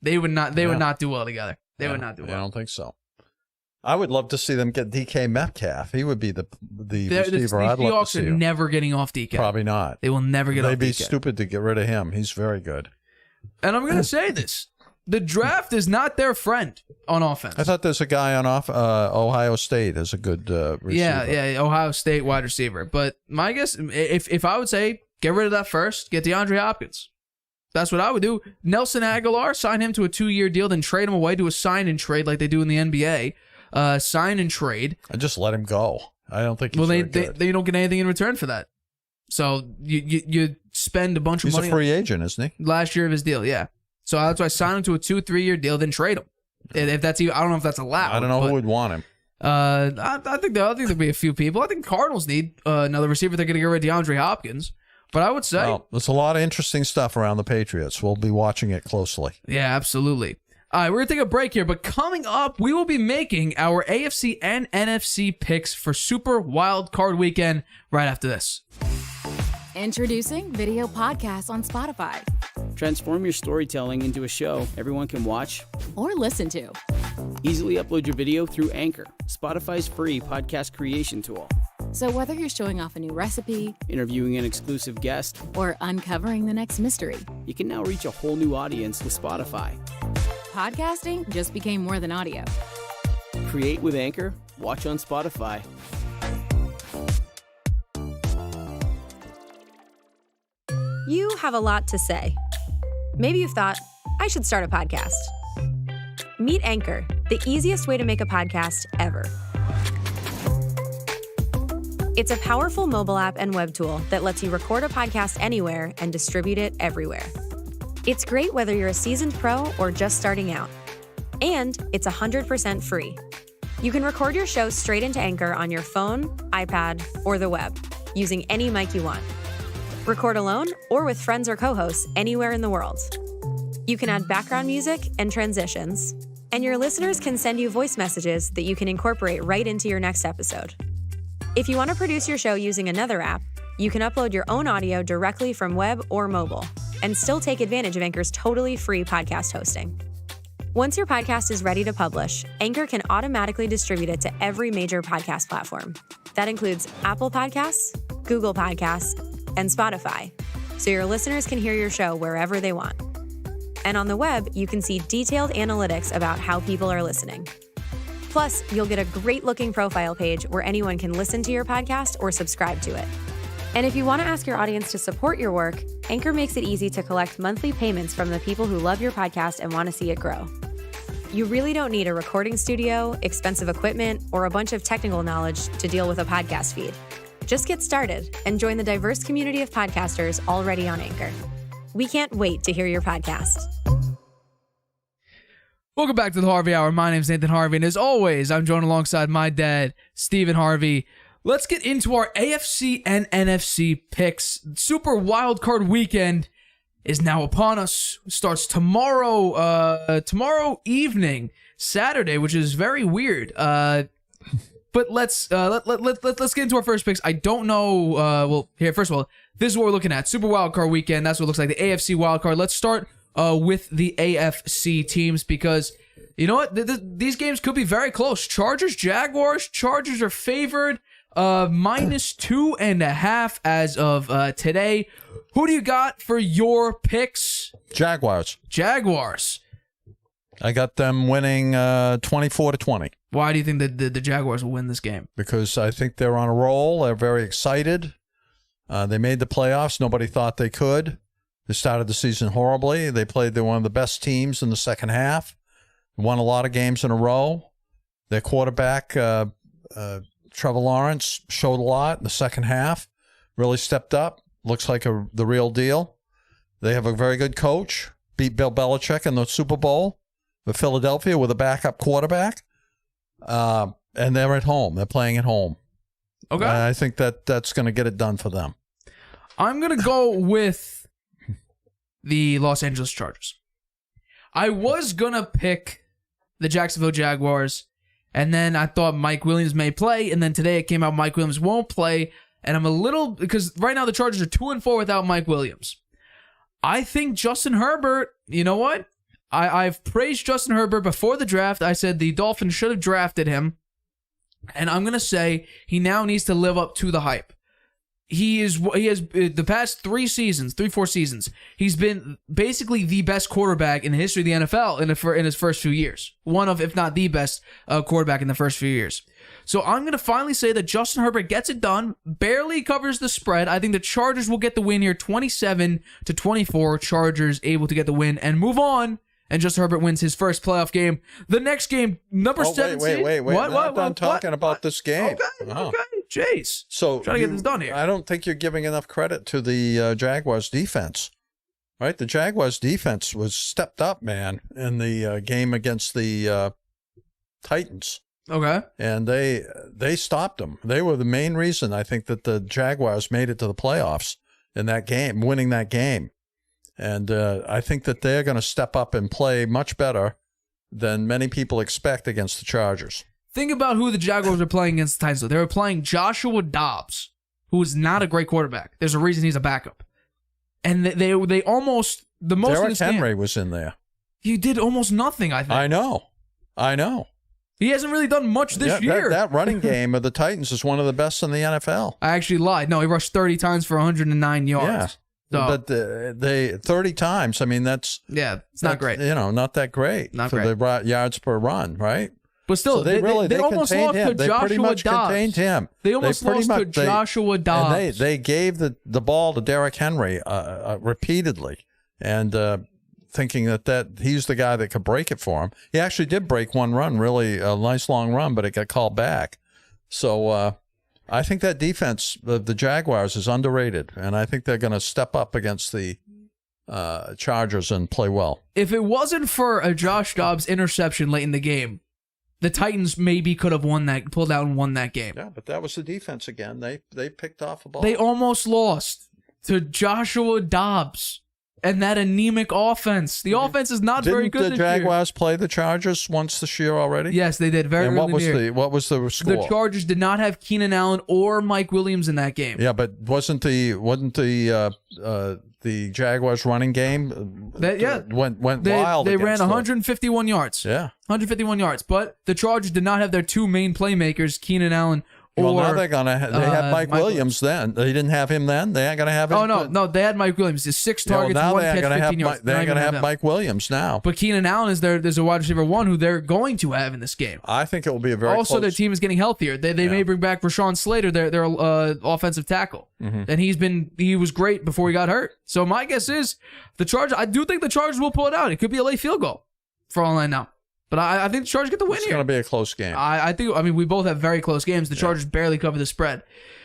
They would not. They would not do well together. They would not do well. I don't think so. I would love to see them get DK Metcalf. He would be the receiver I'd love to see. The Seahawks are never getting off DK. Probably not. They will never get off DK. They'd be stupid to get rid of him. He's very good. And I'm going to say this. The draft is not their friend on offense. I thought there's a guy on Ohio State is a good receiver. Yeah, Ohio State wide receiver. But my guess, if I would say Get rid of that first. Get DeAndre Hopkins. That's what I would do. Nelson Aguilar, sign him to a 2-year deal, then trade him away, do a sign and trade like they do in the NBA. Sign and trade. I just let him go. I don't think he's very good. They don't get anything in return for that. So you spend a bunch of money. He's a free agent, isn't he? Last year of his deal, yeah. So that's why I sign him to a 2-3-year deal, then trade him. If that's even, I don't know if that's allowed. I don't know who would want him. I think there'll be a few people. I think Cardinals need another receiver. They're going to get rid of DeAndre Hopkins. But I would say... Well, there's a lot of interesting stuff around the Patriots. We'll be watching it closely. Yeah, absolutely. All right, we're going to take a break here, but coming up, we will be making our AFC and NFC picks for Super Wildcard Weekend right after this. Introducing video podcasts on Spotify. Transform your storytelling into a show everyone can watch or listen to. Easily upload your video through Anchor, Spotify's free podcast creation tool. So whether you're showing off a new recipe, interviewing an exclusive guest, or uncovering the next mystery, you can now reach a whole new audience with Spotify. Podcasting just became more than audio. Create with Anchor, watch on Spotify. You have a lot to say. Maybe you've thought, I should start a podcast. Meet Anchor, the easiest way to make a podcast ever. It's a powerful mobile app and web tool that lets you record a podcast anywhere and distribute it everywhere. It's great whether you're a seasoned pro or just starting out. And it's 100% free. You can record your show straight into Anchor on your phone, iPad, or the web, using any mic you want. Record alone or with friends or co-hosts anywhere in the world. You can add background music and transitions, and your listeners can send you voice messages that you can incorporate right into your next episode. If you want to produce your show using another app, you can upload your own audio directly from web or mobile and still take advantage of Anchor's totally free podcast hosting. Once your podcast is ready to publish, Anchor can automatically distribute it to every major podcast platform. That includes Apple Podcasts, Google Podcasts, and Spotify, so your listeners can hear your show wherever they want. And on the web, you can see detailed analytics about how people are listening. Plus, you'll get a great-looking profile page where anyone can listen to your podcast or subscribe to it. And if you want to ask your audience to support your work, Anchor makes it easy to collect monthly payments from the people who love your podcast and want to see it grow. You really don't need a recording studio, expensive equipment, or a bunch of technical knowledge to deal with a podcast feed. Just get started and join the diverse community of podcasters already on Anchor. We can't wait to hear your podcast. Welcome back to the Harvey Hour. My name's Nathan Harvey, and as always, I'm joined alongside my dad, Stephen Harvey. Let's get into our AFC and NFC picks. Super Wildcard Weekend is now upon us. It starts tomorrow evening, Saturday, which is very weird. But let's get into our first picks. I don't know. Well, here, first of all, this is what we're looking at. Super Wildcard Weekend. That's what it looks like. The AFC Wildcard. Let's start with the AFC teams because you know what? These games could be very close. Chargers, Jaguars. Chargers are favored -2.5 as of today. Who do you got for your picks? Jaguars. I got them winning 24-20. Why do you think that the Jaguars will win this game? Because I think they're on a roll. They're very excited. They made the playoffs. Nobody thought they could. They started the season horribly. They played one of the best teams in the second half. Won a lot of games in a row. Their quarterback, Trevor Lawrence, showed a lot in the second half. Really stepped up. Looks like the real deal. They have a very good coach. Beat Bill Belichick in the Super Bowl with Philadelphia with a backup quarterback. And they're at home. They're playing at home. Okay. I think that's going to get it done for them. I'm going to go with the Los Angeles Chargers. I was going to pick the Jacksonville Jaguars, and then I thought Mike Williams may play, and then today it came out Mike Williams won't play, and I'm a little, because right now the Chargers are 2-4 without Mike Williams. I think Justin Herbert, you know what? I've praised Justin Herbert before the draft. I said the Dolphins should have drafted him. And I'm going to say he now needs to live up to the hype. he has the past 4 seasons, he's been basically the best quarterback in the history of the NFL in his first few years. One of, if not the best quarterback in the first few years. So I'm going to finally say that Justin Herbert gets it done, barely covers the spread. I think the Chargers will get the win here, 27-24. Chargers able to get the win and move on. And Justin Herbert wins his first playoff game. The next game, number 7 seed. Wait. What? I'm done talking about this game. Okay. Jace. So trying to get this done here. I don't think you're giving enough credit to the Jaguars defense. Right? The Jaguars defense was stepped up, man, in the game against the Titans. Okay. And they stopped them. They were the main reason, I think, that the Jaguars made it to the playoffs in that game, winning that game. And I think that they're going to step up and play much better than many people expect against the Chargers. Think about who the Jaguars are playing against the Titans. They were playing Joshua Dobbs, who is not a great quarterback. There's a reason he's a backup. And they almost, the most Derrick of this game, Henry was in there. He did almost nothing, I think. I know. He hasn't really done much this year. That running game of the Titans is one of the best in the NFL. I actually lied. No, he rushed 30 times for 109 yards. Yeah. So, But they 30 times, I mean, it's not great. Not that great Not for great. the yards per run, right? But still, So they almost contained lost him. to They pretty Joshua much Dobbs. contained him. They almost pretty lost much- to Joshua Dobbs. And they gave the ball to Derrick Henry repeatedly, and thinking that he's the guy that could break it for him. He actually did break one run, really a nice long run, but it got called back. So I think that defense, the Jaguars, is underrated, and I think they're going to step up against the Chargers and play well. If it wasn't for a Josh Dobbs interception late in the game, the Titans maybe could have pulled out and won that game. Yeah, but that was the defense again. They picked off a ball. They almost lost to Joshua Dobbs and that anemic offense. The offense is not very good Didn't the Jaguars play the Chargers once this year already? Yes, they did. Very and early in the year. what was the score? The Chargers did not have Keenan Allen or Mike Williams in that game. Yeah, but wasn't the Jaguars running game went wild? They ran against 151 yards. Yeah, 151 yards. But the Chargers did not have their two main playmakers, Keenan Allen well, or now they had Mike Williams then. They didn't have him then. They ain't gonna have him. Oh no, they had Mike Williams. It's 6 targets, now 1 they ain't catch, gonna 15 yards. have. They ain't gonna have Mike Williams now. But Keenan Allen is there's a wide receiver 1 who they're going to have in this game. I think it will be a very also close. their team is getting healthier. They may bring back Rashawn Slater, their offensive tackle, and he was great before he got hurt. So my guess is the Chargers. I do think the Chargers will pull it out. It could be a late field goal, for all I know. But I think the Chargers get the win It's here. going to be a close game. I think. I mean, we both have very close games. The Chargers barely cover the spread.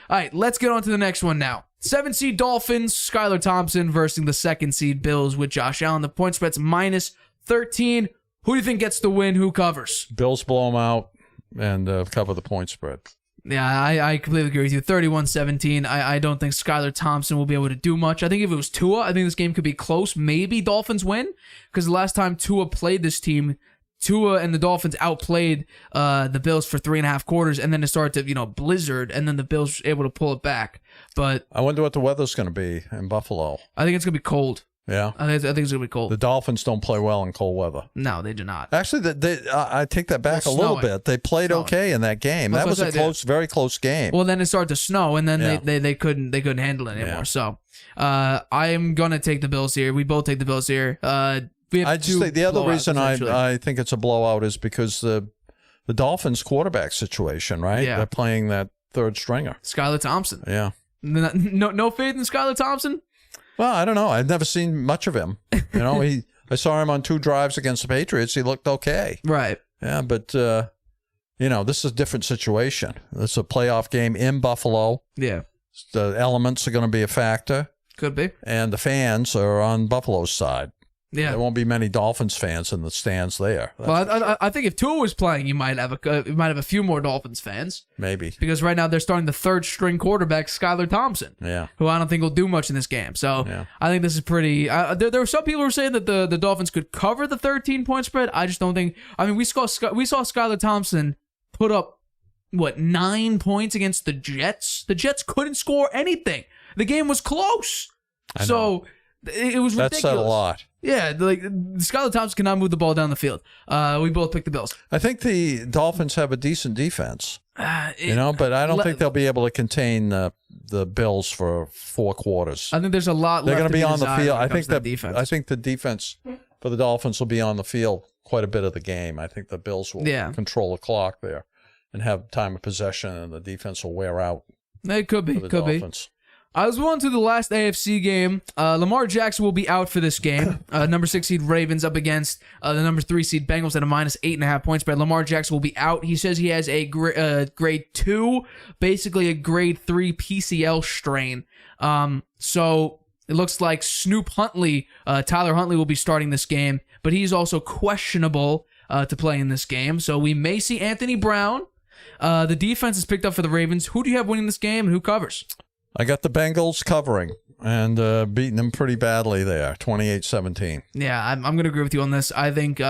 All right, let's get on to the next one now. 7 seed Dolphins, Skylar Thompson versus the 2nd seed Bills with Josh Allen. The point spread's -13. Who do you think gets the win? Who covers? Bills blow them out and cover the point spread. Yeah, I completely agree with you. 31-17. I don't think Skylar Thompson will be able to do much. I think if it was Tua, I think this game could be close. Maybe Dolphins win, because the last time Tua played this team, Tua and the Dolphins outplayed the Bills for 3.5 quarters, and then it started to, blizzard, and then the Bills were able to pull it back. But I wonder what the weather's going to be in Buffalo. I think it's going to be cold. Yeah. I think it's going to be cold. The Dolphins don't play well in cold weather. No, they do not. Actually, I take that back a little bit. They played okay in that game. That was a very close game. Well, then it started to snow, and then they couldn't handle it anymore. Yeah. So I am going to take the Bills here. We both take the Bills here. I just think the other reason I think it's a blowout is because the Dolphins quarterback situation, right? Yeah. They're playing that third stringer. Skylar Thompson. Yeah. No faith in Skylar Thompson? Well, I don't know. I've never seen much of him. I saw him on 2 drives against the Patriots. He looked okay. Right. Yeah, but this is a different situation. This is a playoff game in Buffalo. Yeah. The elements are going to be a factor. Could be. And the fans are on Buffalo's side. Yeah. There won't be many Dolphins fans in the stands there. Well, I think if Tua was playing, you might have a few more Dolphins fans. Maybe. Because right now they're starting the 3rd string quarterback, Skylar Thompson. Yeah. Who I don't think will do much in this game. So I think this is pretty. There were some people who were saying that the Dolphins could cover the 13-point spread. I just don't think. I mean, we saw Skylar Thompson put up 9 points against the Jets. The Jets couldn't score anything. The game was close. So it was ridiculous. That said a lot. Yeah, Skylar Thompson cannot move the ball down the field. We both picked the Bills. I think the Dolphins have a decent defense, but I don't think they'll be able to contain the Bills for 4 quarters. I think there's a lot. They're going to be on the field. I think defense. I think the defense for the Dolphins will be on the field quite a bit of the game. I think the Bills will control the clock there and have time of possession, and the defense will wear out. It could be. Could Dolphins. be. I was going to the last AFC game. Lamar Jackson will be out for this game. Number 6 seed Ravens up against the number 3 seed Bengals at a -8.5 point spread. Lamar Jackson will be out. He says he has a grade 2, basically a grade 3 PCL strain. So it looks like Snoop Huntley, Tyler Huntley will be starting this game, but he's also questionable to play in this game. So we may see Anthony Brown. The defense is picked up for the Ravens. Who do you have winning this game and who covers? I got the Bengals covering and beating them pretty badly there, 28-17. Yeah, I'm going to agree with you on this. I think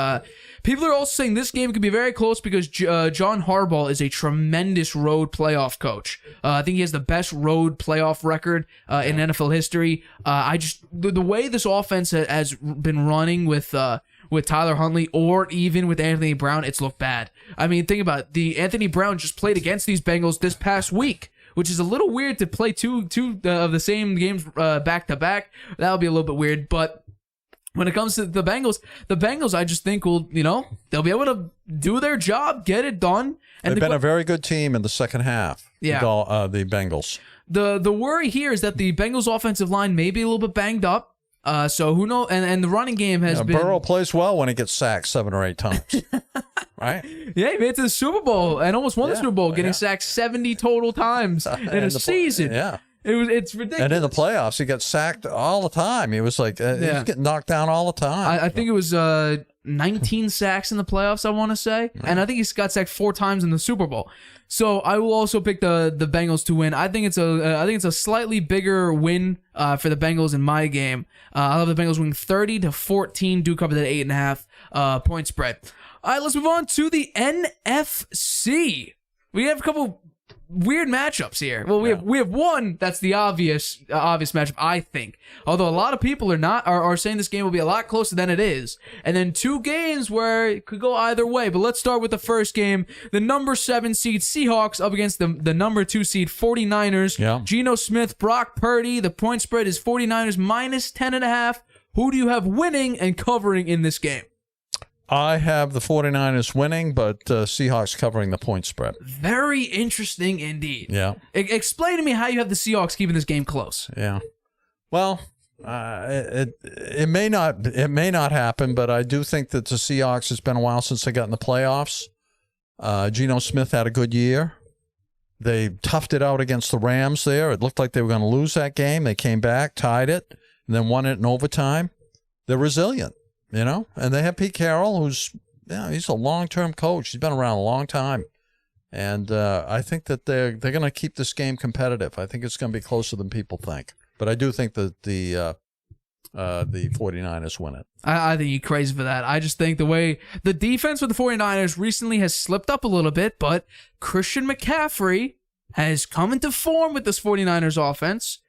people are also saying this game could be very close because John Harbaugh is a tremendous road playoff coach. I think he has the best road playoff record in NFL history. The way this offense has been running with Tyler Huntley or even with Anthony Brown, it's looked bad. I mean, think about it. The Anthony Brown just played against these Bengals this past week, which is a little weird to play two of the same games back to back. That would be a little bit weird. But when it comes to the Bengals, I just think they'll be able to do their job, get it done. And they've been a very good team in the second half. Yeah, the Bengals. The worry here is that the Bengals offensive line may be a little bit banged up. So who knows? And the running game has been. Burrow plays well when he gets sacked 7 or 8 times, right? Yeah, he made it to the Super Bowl and almost won the Super Bowl, getting sacked 70 total times in a season. It's ridiculous. And in the playoffs, he gets sacked all the time. He was like, he's getting knocked down all the time. I think it was 19 sacks in the playoffs, I want to say, and I think he's got sacked 4 times in the Super Bowl. So I will also pick the Bengals to win. I think it's a slightly bigger win for the Bengals in my game. I'll have the Bengals winning 30-14. Do cover that 8.5 point spread. All right, let's move on to the NFC. We have a couple weird matchups here. Well, we have one that's the obvious matchup, I think. Although a lot of people are saying this game will be a lot closer than it is. And then 2 games where it could go either way. But let's start with the first game. The number 7 seed Seahawks up against the number 2 seed 49ers. Yeah. Geno Smith, Brock Purdy. The point spread is 49ers -10.5. Who do you have winning and covering in this game? I have the 49ers winning, but Seahawks covering the point spread. Very interesting indeed. Yeah. Explain to me how you have the Seahawks keeping this game close. Yeah. Well, it may not happen, but I do think that the Seahawks, it's been a while since they got in the playoffs. Geno Smith had a good year. They toughed it out against the Rams there. It looked like they were going to lose that game. They came back, tied it, and then won it in overtime. They're resilient. And they have Pete Carroll, who's, he's a long-term coach. He's been around a long time. And I think that they're going to keep this game competitive. I think it's going to be closer than people think. But I do think that the 49ers win it. I think you're crazy for that. I just think the way the defense for the 49ers recently has slipped up a little bit, but Christian McCaffrey has come into form with this 49ers offense.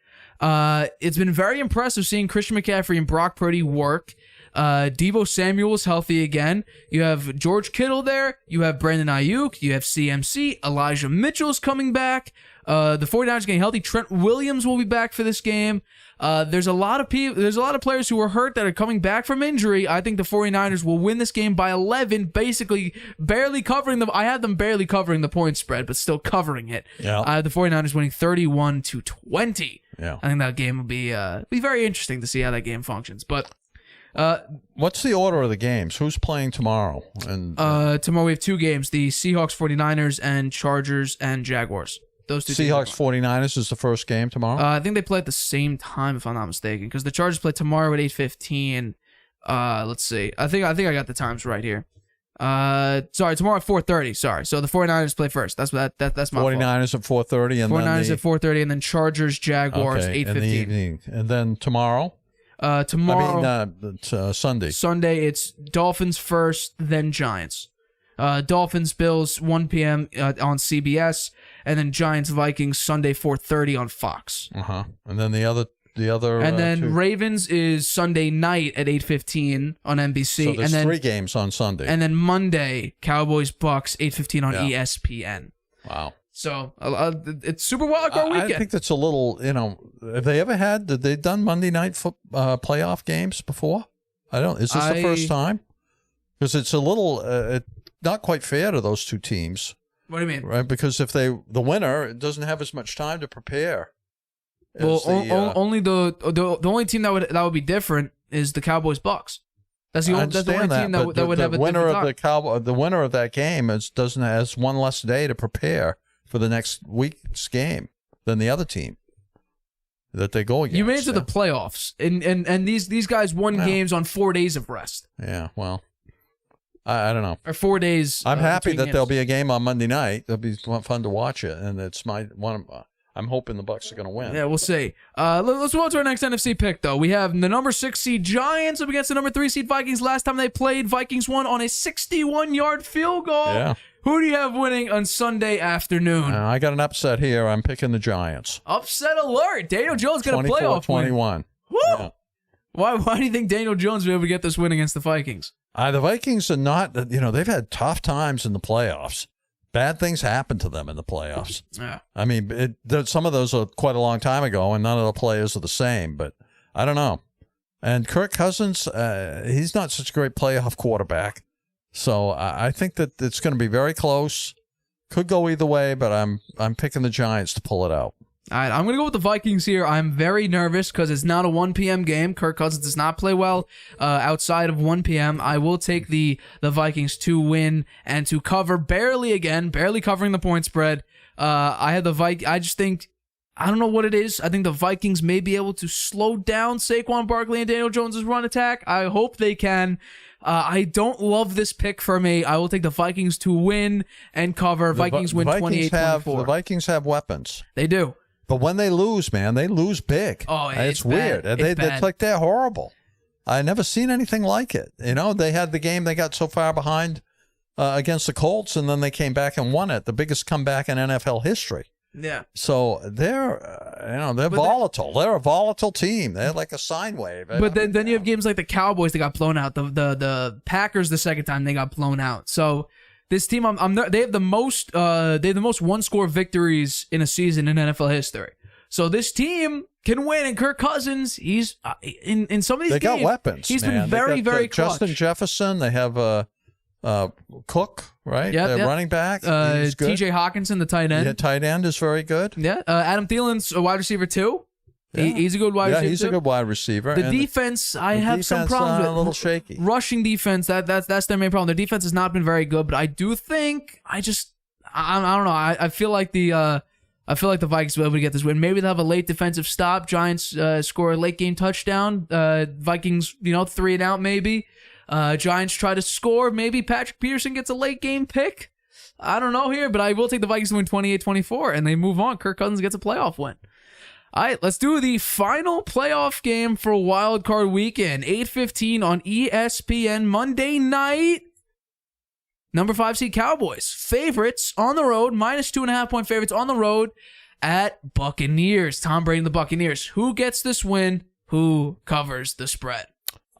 It's been very impressive seeing Christian McCaffrey and Brock Purdy work. Deebo Samuel is healthy again. You have George Kittle there. You have Brandon Ayuk. You have CMC. Elijah Mitchell's coming back. The 49ers getting healthy. Trent Williams will be back for this game. There's a lot of players who are hurt that are coming back from injury. I think the 49ers will win this game by 11, basically barely covering them. I had them barely covering the point spread, but still covering it. Yeah. I have the 49ers winning 31-20. Yeah. I think that game will be very interesting to see how that game functions. But what's the order of the games? Who's playing tomorrow? And tomorrow we have 2 games: the Seahawks, 49ers, and Chargers and Jaguars. Those 2 Seahawks, 49ers is the first game tomorrow. I think they play at the same time, if I'm not mistaken, because the Chargers play tomorrow at 8:15. Let's see. I think I got the times right here. Sorry, tomorrow at 4:30. Sorry, so the 49ers play first. That's my 49ers fault. at 4:30, and 49ers then at 4:30, and then Chargers, Jaguars 8:15 in the evening, and then tomorrow. Sunday. Sunday, it's Dolphins first, then Giants. Dolphins, Bills, 1 p.m. On CBS, and then Giants, Vikings, Sunday, 4:30 on Fox. And then the other. And then 2. Ravens is Sunday night at 8:15 on NBC. So there's and then 3 games on Sunday. And then Monday, Cowboys, Bucks, 8:15 on ESPN. Wow. So it's Super Wildcard weekend. I think that's a little, have they done Monday night playoff games before? Is this the first time? Because it's a little, not quite fair to those two teams. What do you mean? Right, because if the winner doesn't have as much time to prepare. Well, only the only team that would be different is the Cowboys Bucks. That's the only team that would have a winner different time. The winner of that game has one less day to prepare for the next week's game than the other team that they go against. You made it to the playoffs, and these guys won games on 4 days of rest. Yeah, well, I don't know. Or 4 days. I'm happy that there'll be a game on Monday night. It'll be fun to watch it, and it's I'm hoping the Bucs are going to win. Yeah, we'll see. Let's move on to our next NFC pick, though. We have the number 6 seed Giants up against the number 3 seed Vikings. Last time they played, Vikings won on a 61-yard field goal. Yeah. Who do you have winning on Sunday afternoon? I got an upset here. I'm picking the Giants. Upset alert. Daniel Jones got a playoff win. 24-21. Woo! Yeah. Why do you think Daniel Jones will be able to get this win against the Vikings? The Vikings are not, they've had tough times in the playoffs. Bad things happen to them in the playoffs. Yeah. I mean, some of those are quite a long time ago, and none of the players are the same, but I don't know. And Kirk Cousins, he's not such a great playoff quarterback. So I think that it's going to be very close. Could go either way, but I'm picking the Giants to pull it out. All right, I'm going to go with the Vikings here. I'm very nervous because it's not a 1 p.m. game. Kirk Cousins does not play well outside of 1 p.m. I will take the Vikings to win and to cover barely covering the point spread. I have the Vikings. I just think, I don't know what it is. I think the Vikings may be able to slow down Saquon Barkley and Daniel Jones' run attack. I hope they can. I don't love this pick for me. I will take the Vikings to win and cover. Vikings win 28-24. The Vikings have weapons. They do. But when they lose, man, they lose big. Oh, it's weird. It's like they're horrible. I never seen anything like it. They had the game, they got so far behind against the Colts, and then they came back and won it. The biggest comeback in NFL history. Yeah. So they're volatile. They're a volatile team. They're like a sine wave. But then you have games like the Cowboys that got blown out. The Packers the second time they got blown out. So this team, they have the most one-score victories in a season in NFL history. So this team can win, and Kirk Cousins, he's in some of these games. They got weapons. He's been very clutch. Justin Jefferson. They have Cook, right? Yep, running back. He's good. TJ Hawkinson, the tight end. Yeah, tight end is very good. Yeah, Adam Thielen's a wide receiver too. Yeah. He's a good wide receiver. Yeah, he's a good wide receiver. The defense, I have some problems with. A little shaky. Rushing defense, that's their main problem. Their defense has not been very good, but I do think I don't know. I feel like the Vikings will be able to get this win. Maybe they'll have a late defensive stop. Giants score a late game touchdown. Vikings, 3 and out maybe. Giants try to score. Maybe Patrick Peterson gets a late game pick. I don't know here, but I will take the Vikings to win 28-24, and they move on. Kirk Cousins gets a playoff win. All right, let's do the final playoff game for Wildcard Weekend. 8:15 on ESPN Monday night. Number 5 seed Cowboys. Favorites on the road, -2.5 point favorites on the road at Buccaneers. Tom Brady and the Buccaneers. Who gets this win? Who covers the spread?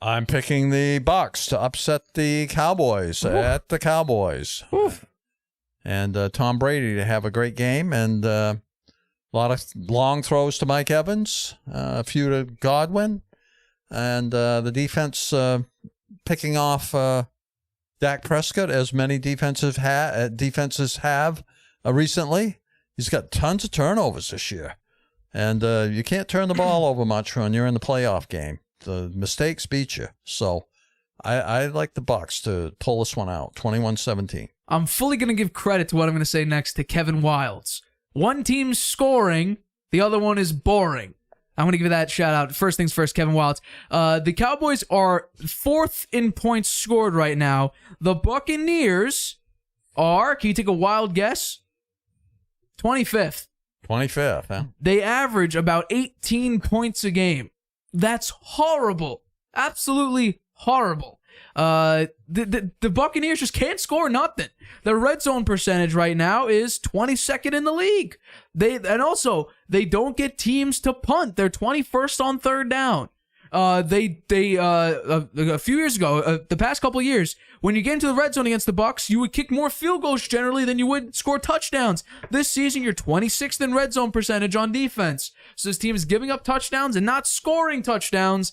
I'm picking the Bucs to upset the Cowboys at the Cowboys. And Tom Brady to have a great game, and a lot of long throws to Mike Evans, a few to Godwin, and the defense picking off Dak Prescott, as many defenses have recently. He's got tons of turnovers this year, and you can't turn the ball over much when you're in the playoff game. The mistakes beat you. So I like the Bucs to pull this one out, 21-17. I'm fully going to give credit to what I'm going to say next to Kevin Wildes. One team's scoring, the other one is boring. I'm going to give you that shout out. First things first, Kevin Wildes. The Cowboys are 4th in points scored right now. The Buccaneers are, can you take a wild guess? 25th. 25th, huh? They average about 18 points a game. That's horrible. Absolutely horrible. The Buccaneers just can't score nothing. Their red zone percentage right now is 22nd in the league. They don't get teams to punt. They're 21st on third down. A few years ago, the past couple of years, when you get into the red zone against the Bucs, you would kick more field goals generally than you would score touchdowns. This season, you're 26th in red zone percentage on defense. So this team is giving up touchdowns and not scoring touchdowns.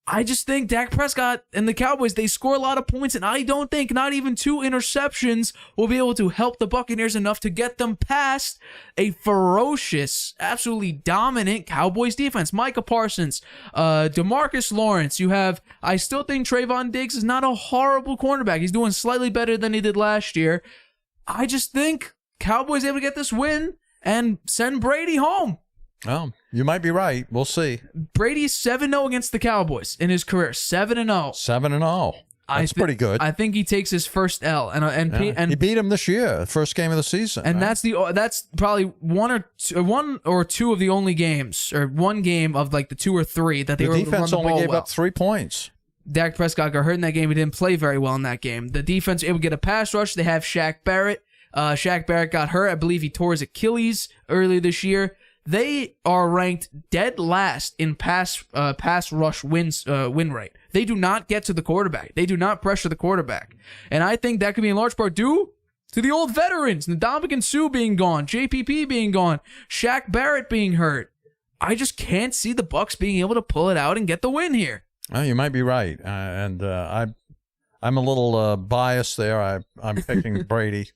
I just think Dak Prescott and the Cowboys, they score a lot of points, and I don't think not even 2 interceptions will be able to help the Buccaneers enough to get them past a ferocious, absolutely dominant Cowboys defense. Micah Parsons, DeMarcus Lawrence. I still think Trayvon Diggs is not a horrible cornerback. He's doing slightly better than he did last year. I just think Cowboys able to get this win and send Brady home. Oh, you might be right. We'll see. Brady's 7-0 against the Cowboys in his career. 7-0. 7-0. That's pretty good. I think he takes his first L, and he beat him this year, first game of the season. And right? that's probably one or two of the only games, or one game of like the 2 or 3 that they were able to run the ball well. The defense only gave up 3 points. Dak Prescott got hurt in that game. He didn't play very well in that game. The defense was able to get a pass rush. They have Shaq Barrett. Shaq Barrett got hurt. I believe he tore his Achilles earlier this year. They are ranked dead last in pass rush win rate. They do not get to the quarterback. They do not pressure the quarterback. And I think that could be in large part due to the old veterans, Ndamukong Suh being gone, JPP being gone, Shaq Barrett being hurt. I just can't see the Bucs being able to pull it out and get the win here. Well, you might be right. I'm a little biased there. I'm picking Brady.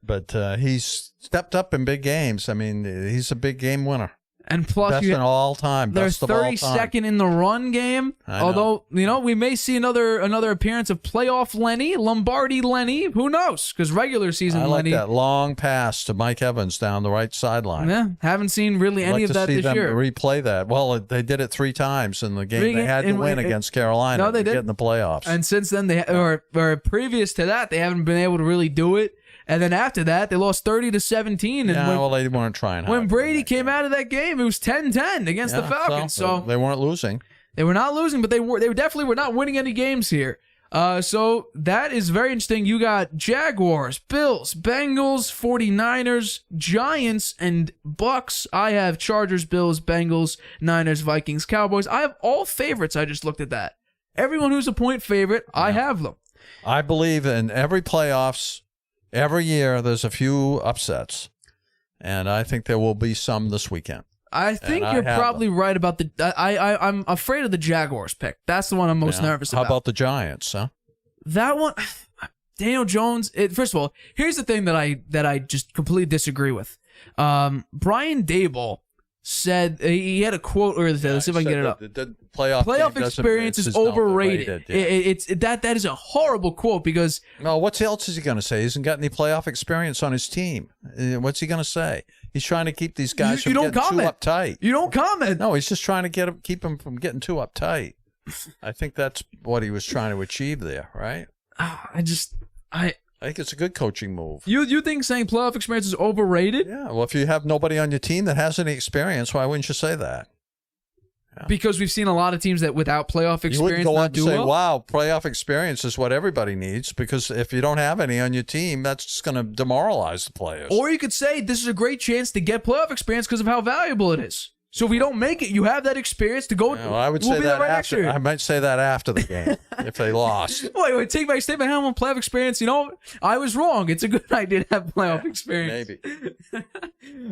But he's stepped up in big games. I mean, he's a big game winner. And plus, best in all time. They're Best of all time. 32nd in the run game. Although, we may see another appearance of playoff Lenny, Lombardi Lenny. Who knows? Because regular season Lenny. I like that long pass to Mike Evans down the right sideline. Yeah, haven't seen really any of that this year. I'd like to see them replay that. Well, they did it 3 times in the game. They had to win against Carolina. No, they did. Get in the playoffs. And since then, or previous to that, they haven't been able to really do it. And then after that, they lost 30-17. And they weren't trying hard. When Brady came out of that game, it was 10-10 against the Falcons. So they weren't losing. They were not losing, but they definitely were not winning any games here. So that is very interesting. You got Jaguars, Bills, Bengals, 49ers, Giants, and Bucks. I have Chargers, Bills, Bengals, Niners, Vikings, Cowboys. I have all favorites. I just looked at that. Everyone who's a point favorite, I have them. I believe in every playoffs. Every year, there's a few upsets, and I think there will be some this weekend. I think you're probably right about the. I'm afraid of the Jaguars pick. That's the one I'm most nervous about. How about the Giants? Huh? That one, Daniel Jones. First of all, here's the thing that I just completely disagree with. Brian Daboll said he had a quote earlier today. Let's see if I can get it up. The playoff experience is overrated. That is a horrible quote because what else is he going to say? He hasn't got any playoff experience on his team. What's he going to say? He's trying to keep these guys from getting too uptight. You don't comment. No, he's just trying to keep them from getting too uptight. I think that's what he was trying to achieve there, right? I think it's a good coaching move. You think saying playoff experience is overrated? Yeah. Well, if you have nobody on your team that has any experience, why wouldn't you say that? Yeah. Because we've seen a lot of teams that without playoff experience you wouldn't go not do on to say, well. wow, playoff experience is what everybody needs, because if you don't have any on your team, that's just going to demoralize the players. Or you could say this is a great chance to get playoff experience because of how valuable it is. So if we don't make it, you have that experience to go. I would say that after. I might say that after the game if they lost. Wait, take my statement. I have playoff experience. I was wrong. It's a good idea to have playoff experience. Maybe.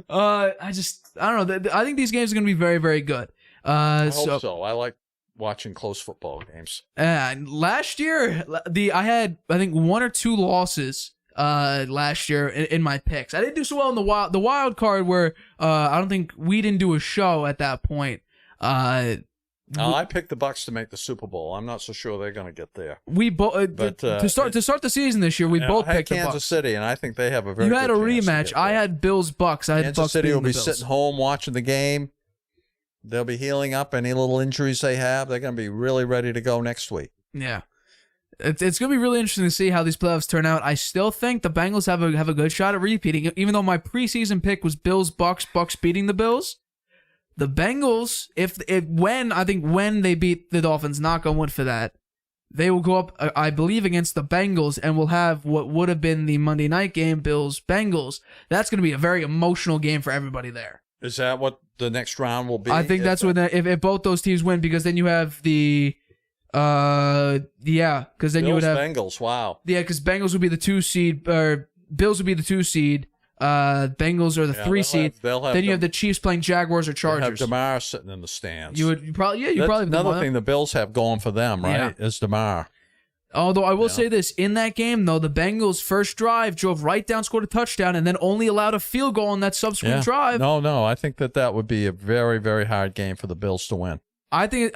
I don't know. I think these games are going to be very, very good. I hope so. I like watching close football games. Last year, I had 1 or 2 losses. Last year in my picks. I didn't do so well in the wild card where I don't think we didn't do a show at that point. I picked the Bucs to make the Super Bowl. I'm not so sure they're going to get there. We both to start the season this year. We both picked Kansas City, and I think they have a very. You had a rematch. I had Bills Bucs. I had Kansas Bucs City will be Bills. sitting home watching the game. They'll be healing up any little injuries they have. They're going to be really ready to go next week. Yeah. It's going to be really interesting to see how these playoffs turn out. I still think the Bengals have a good shot at repeating, even though my preseason pick was Bills-Bucs beating the Bills. The Bengals, when they beat the Dolphins, knock on wood for that, they will go up, I believe, against the Bengals and will have what would have been the Monday night game, Bills-Bengals. That's going to be a very emotional game for everybody there. Is that what the next round will be? I think that's when if both those teams win, because then you have the because then you would have Bengals. Wow. Yeah, because Bengals would be the 2 seed, or Bills would be the 2 seed. Bengals are the 3 seed. Then you have the Chiefs playing Jaguars or Chargers. Have DeMar sitting in the stands. You probably have another thing the Bills have going for them, right? Is DeMar. Although I will say this, in that game though, the Bengals' first drive drove right down, scored a touchdown, and then only allowed a field goal on that subsequent drive. No, I think that would be a very, very hard game for the Bills to win. I think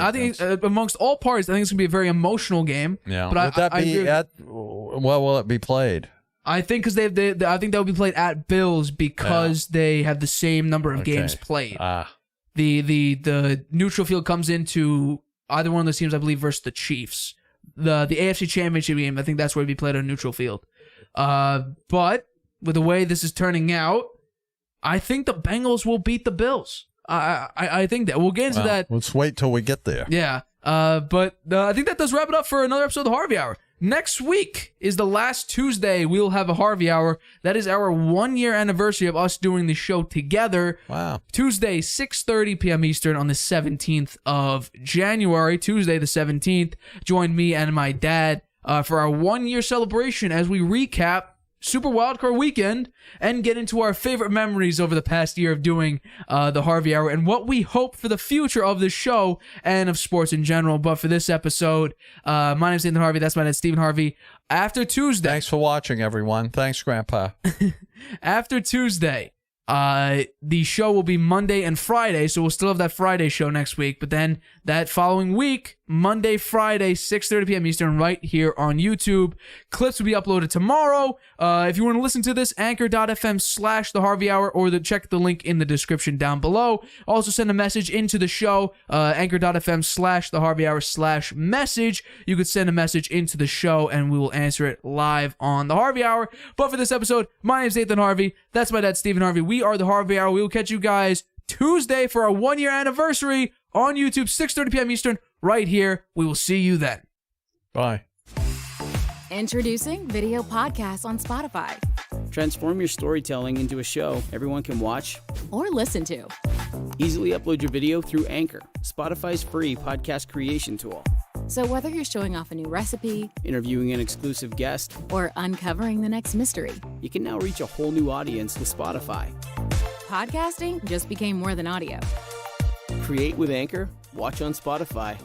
amongst all parties, I think it's gonna be a very emotional game. Yeah, but would that be at? Well, will it be played? I think because I think that will be played at Bills because they have the same number of games played. The neutral field comes into either one of those teams, I believe, versus the Chiefs. The AFC Championship game, I think that's where it'd be played on neutral field. But with the way this is turning out, I think the Bengals will beat the Bills. I think that we'll get into that. Let's wait till we get there. Yeah. But I think that does wrap it up for another episode of the Harvey Hour. Next week is the last Tuesday we'll have a Harvey Hour. That is our 1-year anniversary of us doing the show together. Wow. Tuesday, 6:30 p.m. Eastern on the 17th of January. Tuesday the 17th. Join me and my dad for our 1-year celebration as we recap Super Wildcard Weekend and get into our favorite memories over the past year of doing the Harvey Hour and what we hope for the future of the show and of sports in general. But for this episode, my name is Stephen Harvey. That's my dad, Stephen Harvey. After Tuesday. Thanks for watching, everyone. Thanks, Grandpa. After Tuesday, the show will be Monday and Friday, so we'll still have that Friday show next week. But then that following week, Monday, Friday, 6:30 p.m. Eastern, right here on YouTube. Clips will be uploaded tomorrow. If you want to listen to this, anchor.fm/The Harvey Hour, or check the link in the description down below. Also send a message into the show, anchor.fm/The Harvey Hour/message. You could send a message into the show, and we will answer it live on The Harvey Hour. But for this episode, my name is Nathan Harvey. That's my dad, Stephen Harvey. We are The Harvey Hour. We will catch you guys Tuesday for our 1-year anniversary on YouTube, 6:30 p.m. Eastern, right here. We will see you then. Bye. Introducing video podcasts on Spotify. Transform your storytelling into a show everyone can watch or listen to. Easily upload your video through Anchor, Spotify's free podcast creation tool. So whether you're showing off a new recipe, interviewing an exclusive guest, or uncovering the next mystery, you can now reach a whole new audience with Spotify. Podcasting just became more than audio. Create with Anchor, watch on Spotify.